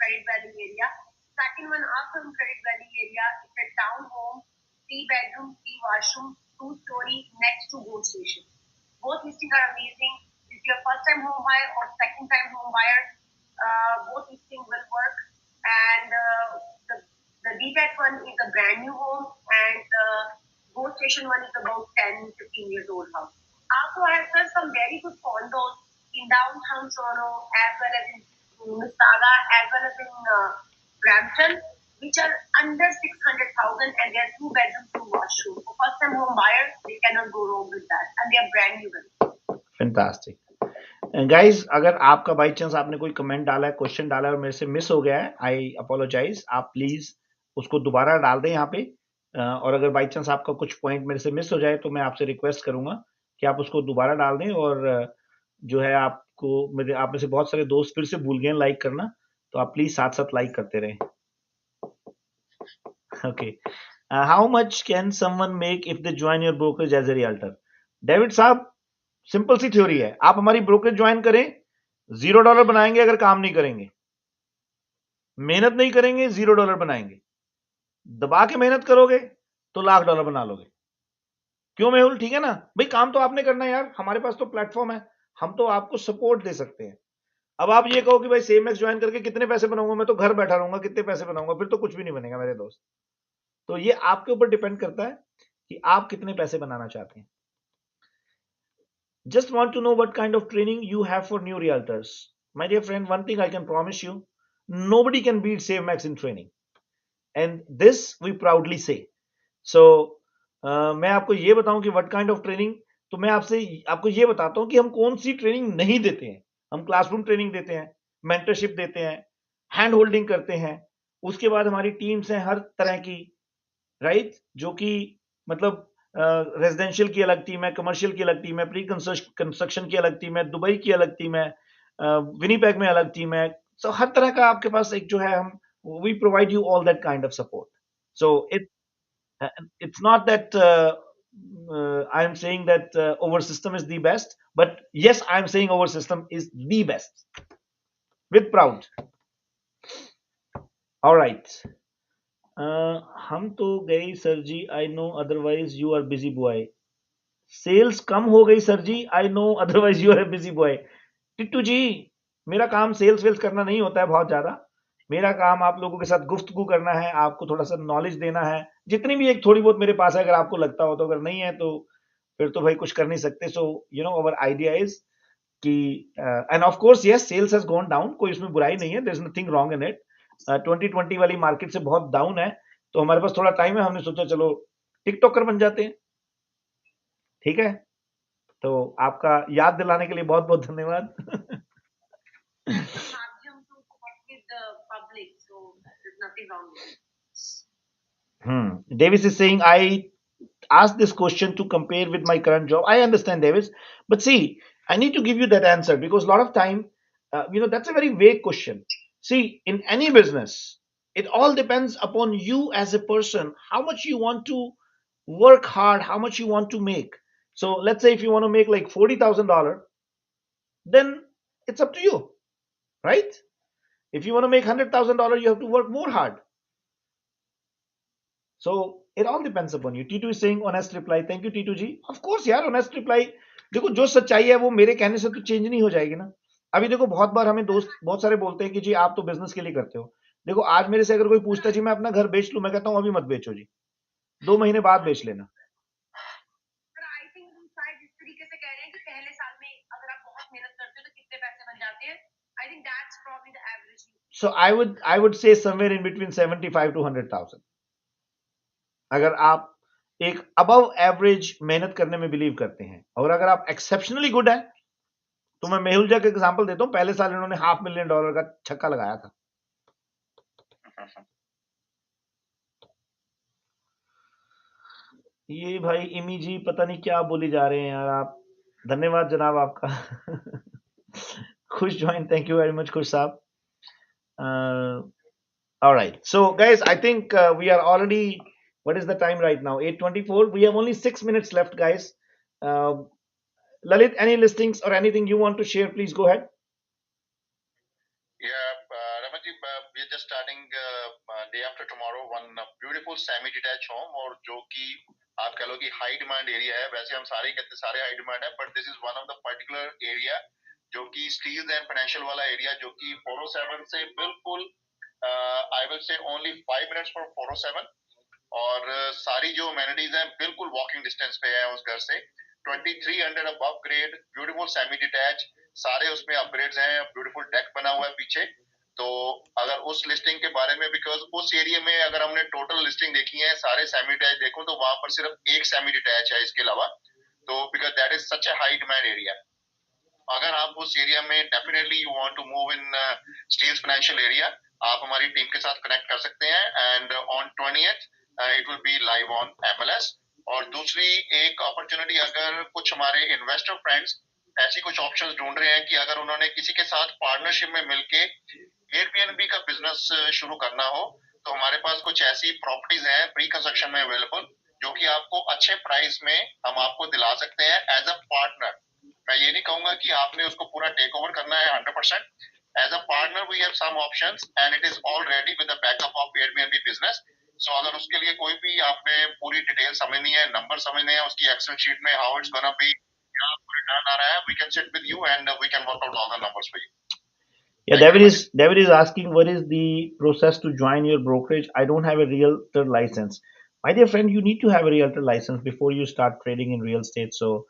Credit Valley area. Second one also in Credit Valley area. It's a townhome, 3-bedroom, 3-washroom, 2-story next to GO station. Both listings are amazing. If you're first-time home buyer or second-time home buyer, both listings will work. And the detached one is a brand new home, and the GO station one is about 10-15 years old house. Also, I have seen some very good condos in downtown Toronto, as well as in Mississauga, as well as in Brampton, which are under 600,000, and they are 2-bedroom, 2-washroom. For first-time home buyers, they cannot go wrong with that, and they are brand new.
Fantastic. Guys, अगर आपका by chance आपने कोई comment डाला है, question डाला है और मेरे से मिस हो गया है, आई अपोलोजाइज। आप प्लीज उसको दोबारा डाल दें यहाँ पे, और अगर बाई चांस आपका कुछ पॉइंट मेरे से मिस हो जाए तो मैं आपसे रिक्वेस्ट करूंगा कि आप उसको दोबारा डाल दें। और जो है आपको आप में से बहुत सारे दोस्त फिर से भूल गए लाइक करना, तो आप प्लीज साथ साथ लाइक करते रहें। Okay, how much can someone make if they join your brokerage as a realtor? David साहब, सिंपल सी थ्योरी है, आप हमारी ब्रोकरेज ज्वाइन करें, $0 बनाएंगे। अगर काम नहीं करेंगे, मेहनत नहीं करेंगे, $0 बनाएंगे। दबा के मेहनत करोगे तो $1,00,000 बना लोगे। क्यों मेहुल? ठीक है ना भाई, काम तो आपने करना है यार, हमारे पास तो प्लेटफॉर्म है, हम तो आपको सपोर्ट दे सकते हैं। अब आप ये कहो कि भाई सेम एक्स ज्वाइन करके कितने पैसे बनाऊंगा, मैं तो घर बैठा रहूंगा, कितने पैसे बनाऊंगा, फिर तो कुछ भी नहीं बनेगा मेरे दोस्त। तो ये आपके ऊपर डिपेंड करता है कि आप कितने पैसे बनाना चाहते हैं। Just want to know what kind of training you have for new realtors. My dear friend, one thing I can promise you, nobody can beat SaveMax in training. And this we proudly say. So, मैं आपको ये बताऊं कि what kind of training, तो मैं आपको ये बताता हूं कि हम कौन सी ट्रेनिंग नहीं देते हैं। हम क्लासरूम ट्रेनिंग देते हैं, मेंटरशिप देते हैं, हैंड होल्डिंग करते हैं, उसके बाद हमारी टीम्स हैं हर तरह की, राइट, जो कि मतलब रेजिडेंशियल की अलग टीम है, कमर्शियल की अलग टीम है, प्री कंस्ट्रक्शन की अलग टीम है, दुबई की अलग टीम है, विनीपेग में अलग टीम है। सो हर तरह का आपके पास एक जो है, हम we provide you all that kind of support. So it's not that I'm saying that our system is the best, but yes, I'm saying our system is the best with proud. All right. हम तो गए sir ji, I know otherwise you are busy boy. Sales कम हो गई sir ji, I know otherwise you are a busy boy. Tittu ji, मेरा काम sales Wales करना नहीं होता है बहुत ज्यादा। मेरा काम आप लोगों के साथ गुफ्तगू करना है, आपको थोड़ा सा नॉलेज देना है, जितनी भी एक थोड़ी बहुत मेरे पास है। अगर आपको लगता हो तो, अगर नहीं है तो फिर तो भाई कुछ कर नहीं सकते। So you know our idea is कि and of course yes, sales has gone down, कोई इसमें बुराई नहीं है, there is nothing wrong in it. 2020 वाली मार्केट से बहुत डाउन है, तो हमारे पास थोड़ा टाइम है, हमने सोचा चलो टिकटॉकर बन जाते हैं। ठीक है, तो आपका याद दिलाने के लिए बहुत बहुत धन्यवाद।
माध्यम to connect with the public, so there's nothing wrong with it.
Davis is saying, I asked this question to compare with my current job. I understand, Davis, but see, I need to give you that answer because a lot of time, that's a very vague question. See, in any business, it all depends upon you as a person, how much you want to work hard, how much you want to make. So let's say if you want to make like $40,000, then it's up to you, right? If you want to make $100,000, you have to work more hard. So it all depends upon you. T2 is saying honest reply. Thank you, T2 ji. Of course यार, honest reply. देखो जो सच्चाई है वो मेरे कहने से तो चेंज नहीं हो जाएगी ना। अभी देखो बहुत बार हमें दोस्त बहुत सारे बोलते हैं कि जी आप तो बिजनेस के लिए करते हो। देखो आज मेरे से अगर कोई पूछता है जी मैं अपना घर बेच लूं, मैं कहता हूं अभी मत बेचो जी, 2 महीने बाद बेच लेना।
पर आई थिंक हम शायद इस तरीके से कह रहे हैं कि पहले साल में अगर आप बहुत मेहनत करते हो तो कितने पैसे बन जाते हैं। I think that's probably the average.
So I would say somewhere in between 75 to 100,000. अगर आप एक अबव एवरेज मेहनत करने में बिलीव करते हैं, और अगर आप एक्सेप्शनली गुड है, तो मैं मेहुल का एग्जांपल देता हूं। पहले साल इन्होंने $500,000 का छक्का लगाया था। ये भाई इमी जी पता नहीं क्या बोली जा रहे हैं यार आप। धन्यवाद जनाब आपका। खुश join, thank you very much खुश साहब। Alright, so guys, I think we are already, what is the time right now? 8:24. We have only 6 minutes left, guys. Lalit, any listings or anything you want to share, please go ahead.
Yeah, Raman ji, we are just starting day after tomorrow one beautiful semi-detached home, और जो कि आप कह लो कि high demand area है। वैसे हम सारे कहते हैं सारे हाई डिमांड है, but this is one of the particular area जो कि स्टील्स एंड फाइनेंशियल वाला एरिया, जो कि 407 से बिल्कुल I will say only 5 minutes for 407, और सारी जो अमेनिटीज हैं बिल्कुल वॉकिंग डिस्टेंस पे है उस घर से। 2300 above grade, beautiful semi detach, सारे उसमें अपग्रेड्स हैं, ब्यूटीफुल डेक बना हुआ है पीछे। तो अगर उस लिस्टिंग के बारे में, बिकॉज उस एरिया में अगर हमने टोटल लिस्टिंग देखी है सारे सेमी डिटैच देखो तो वहां पर सिर्फ एक सेमी डिटैच है इसके अलावा। तो because that is such a high demand area. अगर आप उस एरिया में definitely you want to move in Steeles financial area, आप हमारी टीम के साथ कनेक्ट कर सकते हैं। And on 20th it will be live on MLS। और दूसरी एक अपॉर्चुनिटी, अगर कुछ हमारे इन्वेस्टर फ्रेंड्स ऐसी कुछ ऑप्शंस ढूंढ रहे हैं कि अगर उन्होंने किसी के साथ पार्टनरशिप में मिलके एयरबीएनबी का बिजनेस शुरू करना हो, तो हमारे पास कुछ ऐसी प्रॉपर्टीज हैं प्री कंस्ट्रक्शन में अवेलेबल, जो कि आपको अच्छे प्राइस में हम आपको दिला सकते हैं एज अ पार्टनर। मैं ये नहीं कहूंगा कि आपने उसको पूरा टेक ओवर करना है 100%। As a partner we have some options and it is all ready with the backup of Airbnb business. So अगर उसके लिए कोई भी आपने पूरी डिटेल समझनी है, नंबर समझने हैं उसकी एक्सेल शीट में, हाउ इट्स गोना बी, या पूरी we can sit with you and we can work out all the numbers for you.
Yeah,
Thank you very much.
David is asking what is the process to join your brokerage. I don't have a realtor license. My dear friend, you need to have a realtor license before you start trading in real estate. So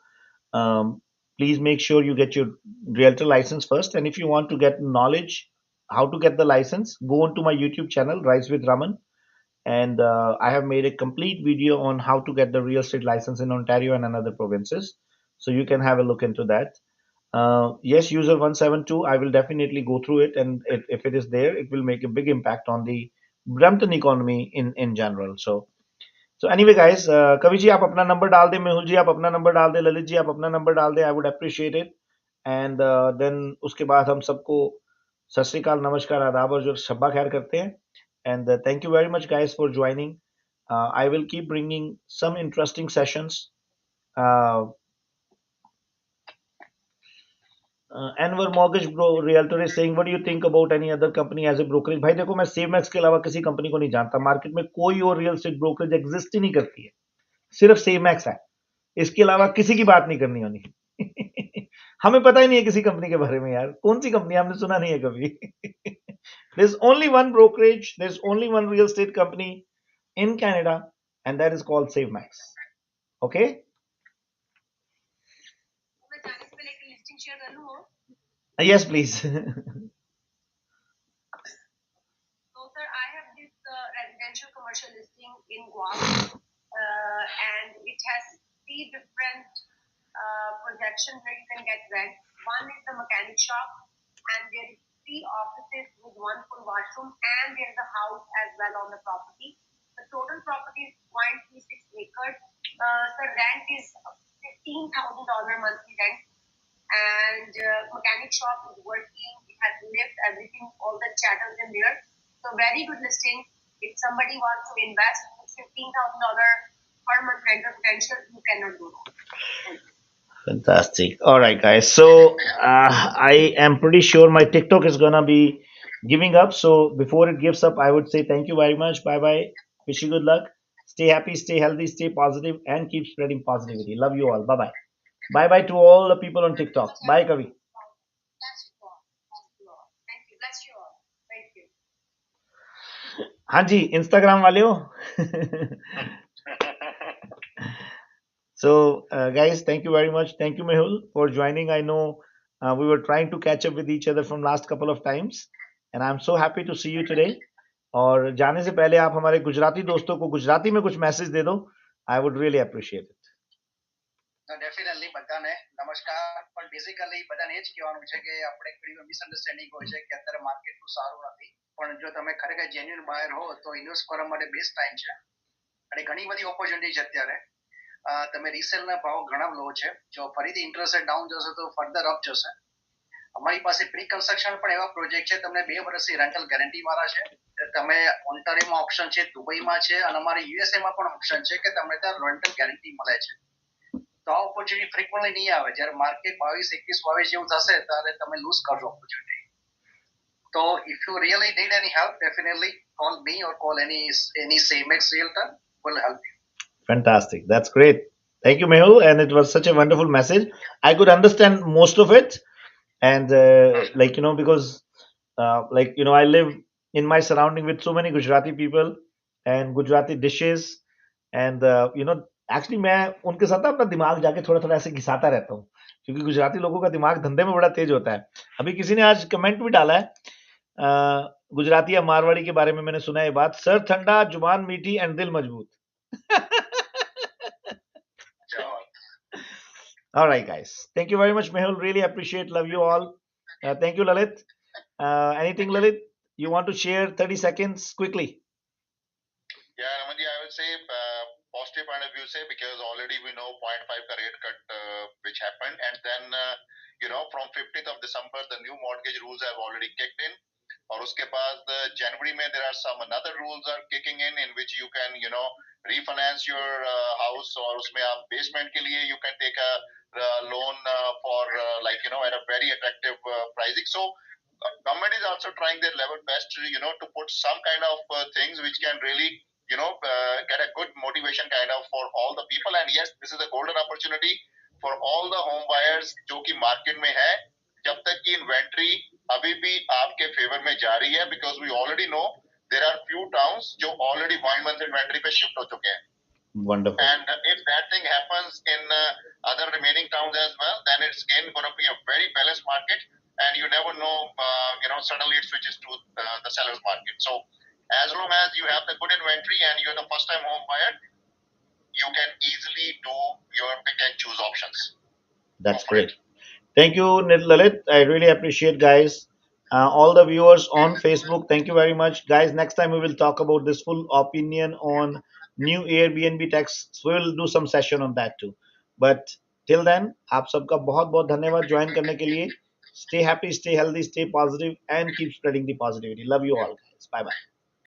um, please make sure you get your realtor license first. And if you want to get knowledge how to get the license, go onto my YouTube channel, Rise with Raman, and I have made a complete video on how to get the real estate license in Ontario and another provinces. So you can have a look into that. Yes, user 172, I will definitely go through it, and if it is there, it will make a big impact on the Brampton economy in general. So anyway, guys, कवि जी आप अपना number डाल दें, मेहुल जी आप अपना number डाल दें, ललित जी आप अपना नंबर डाल दें, I would appreciate it. And then उसके बाद हम सबको सत श्री अकाल, नमस्कार, आदाब और जो शब्बा खैर करते हैं. And thank you very much, guys, for joining. I will keep bringing some interesting sessions. Uh, Anwar Mortgage Bro Realtor is saying, what do you think about any other company as a brokerage? भाई देखो मैं सेमैक्स के अलावा किसी company को नहीं जानता. Market में कोई और रियल एस्टेट ब्रोकरेज एग्जिस्ट ही नहीं करती है, सिर्फ सेमैक्स है. इसके अलावा किसी की बात नहीं करनी होनी. हमें पता ही नहीं है किसी कंपनी के बारे में यार. कौन सी कंपनी हमने सुना नहीं है कभी. There's only one brokerage, there's only one real estate company in Canada, and that is called SaveMax. Okay?
मैं जाने से पहले एक लिस्टिंग शेयर कर लूँ.
Yes, please.
So sir, I have this residential commercial listing in Guam, and it has 3 different projections where you can get rent. One is the mechanic shop, and there is 3 offices with 1 full washroom, and there is a house as well on the property. The total property is 0.36 acres. The rent is $15,000 monthly rent, and mechanic shop is working. It has lift, everything, all the chatters in there. So very good listing. If somebody wants to invest with $15,000 per month rental potential, you cannot go wrong.
Fantastic. All right, guys. So I am pretty sure my TikTok is gonna be giving up. So before it gives up, I would say thank you very much. Bye bye. Wish you good luck. Stay happy, stay healthy, stay positive, and keep spreading positivity. Love you all. Bye bye. Bye bye to all the people on TikTok. Bye, Kavi.
Bless you all. Bless you all. Thank you. Bless you all. Thank you.
हाँ जी, Instagram वाले हो. So, guys, thank you very much. Thank you, Mehul, for joining. I know we were trying to catch up with each other from last couple of times, and I'm so happy to see you today. और जाने से पहले आप हमारे गुजराती दोस्तों को गुजराती में कुछ मैसेज दे दो. I would really appreciate it.
Definitely બધાને નમસ્કાર. પણ બેઝિકલી બધાને એ જ કહેવાનું છે કે આપણે ઘણી મિસઅન્ડરસ્ટેન્ડિંગ હોય છે કે અત્યારે માર્કેટ નું સારું નથી, પણ જો તમે ખરેખર જેન્યુઅન બાયર હો તો ઇન્વેસ્ટ કરવા માટે બેસ્ટ ટાઈમ છે, અને ઘણી બધી ઓપોર્ચ્યુનિટી છે અત્યારે. તમે રિસેલના ભાવ ઘણા લો છે, જો ફરીથી ઇન્ટરેસ્ટ ડાઉન જશે તો ફર્ધર અપ જશે. અમારી પાસે પ્રી કન્સ્ટ્રક્શન પણ એવા પ્રોજેક્ટ છે, તમને 2 વર્ષની રેન્ટલ ગેરંટી વાળા છે. તમે ઓન્ટારિયોમાં ઓપ્શન છે, દુબઈમાં છે, અને અમારે યુએસએ માં પણ ઓપ્શન છે કે તમને ત્યાં રેન્ટલ ગેરંટી મળે છે. તો આ ઓપોર્ચ્યુનિટી ફ્રીક્વન્ટલી નહીં આવે. જ્યારે માર્કેટ 22, 21, 22 જેવું થશે ત્યારે તમે લૂઝ કરશો ઓપોર્ચ્યુનિટી. તો if you really need any help, definitely call me or call any Samex realtor will help you.
Fantastic. That's great. Thank you, Mehul. And it was such a wonderful message. I could understand most of it. And because I live in my surrounding with so many Gujarati people and Gujarati dishes. And actually मैं उनके साथ ना अपना दिमाग जाके थोड़ा थोड़ा ऐसे घिसाता रहता हूँ, क्योंकि गुजराती लोगों का दिमाग धंधे में बड़ा तेज होता है. अभी किसी ने आज कमेंट भी डाला है, गुजराती या मारवाड़ी के बारे में मैंने सुना है बात, सर ठंडा जुबान मीठी एंड दिल मजबूत. All right, guys. Thank you very much, Mehul. Really appreciate. Love you all. Thank you, Lalit. Anything, Lalit? You want to share 30 seconds quickly?
Yeah, Ramanji, I will say positive point of view say because already we know 0.5 ka rate cut which happened, and then from 15th of December the new mortgage rules have already kicked in. और उसके बाद जनवरी में there are some another rules are kicking in which you can refinance your house, और उसमें आप basement के लिए you can take a loan for at a very attractive pricing. So government is also trying their level best to put some kind of things which can really get a good motivation kind of for all the people. And yes, this is a golden opportunity for all the home buyers जो कि market में है, जब तक कि inventory अभी भी आपके फेवर में जा रही है, because we already know there are few towns जो ऑलरेडी 1 मंथ इन्वेंट्री पे शिफ्ट हो चुके हैं.
Wonderful.
And if that thing happens in other remaining towns as well, then it's again going to be a very balanced market, and you never know, suddenly it switches to the seller's market. So as long as you have the good inventory and you're the first time home buyer, you can easily do your pick and choose options.
That's
Go for
great.
it.
Thank you, Lalit. I really appreciate, guys. All the viewers on Facebook, thank you very much, guys. Next time we will talk about this full opinion on new Airbnb tax. We will do some session on that too. But till then, आप सबका बहुत बहुत धन्यवाद join करने के लिए. Stay happy, stay healthy, stay positive, and keep spreading the positivity. Love you all, guys. Bye bye.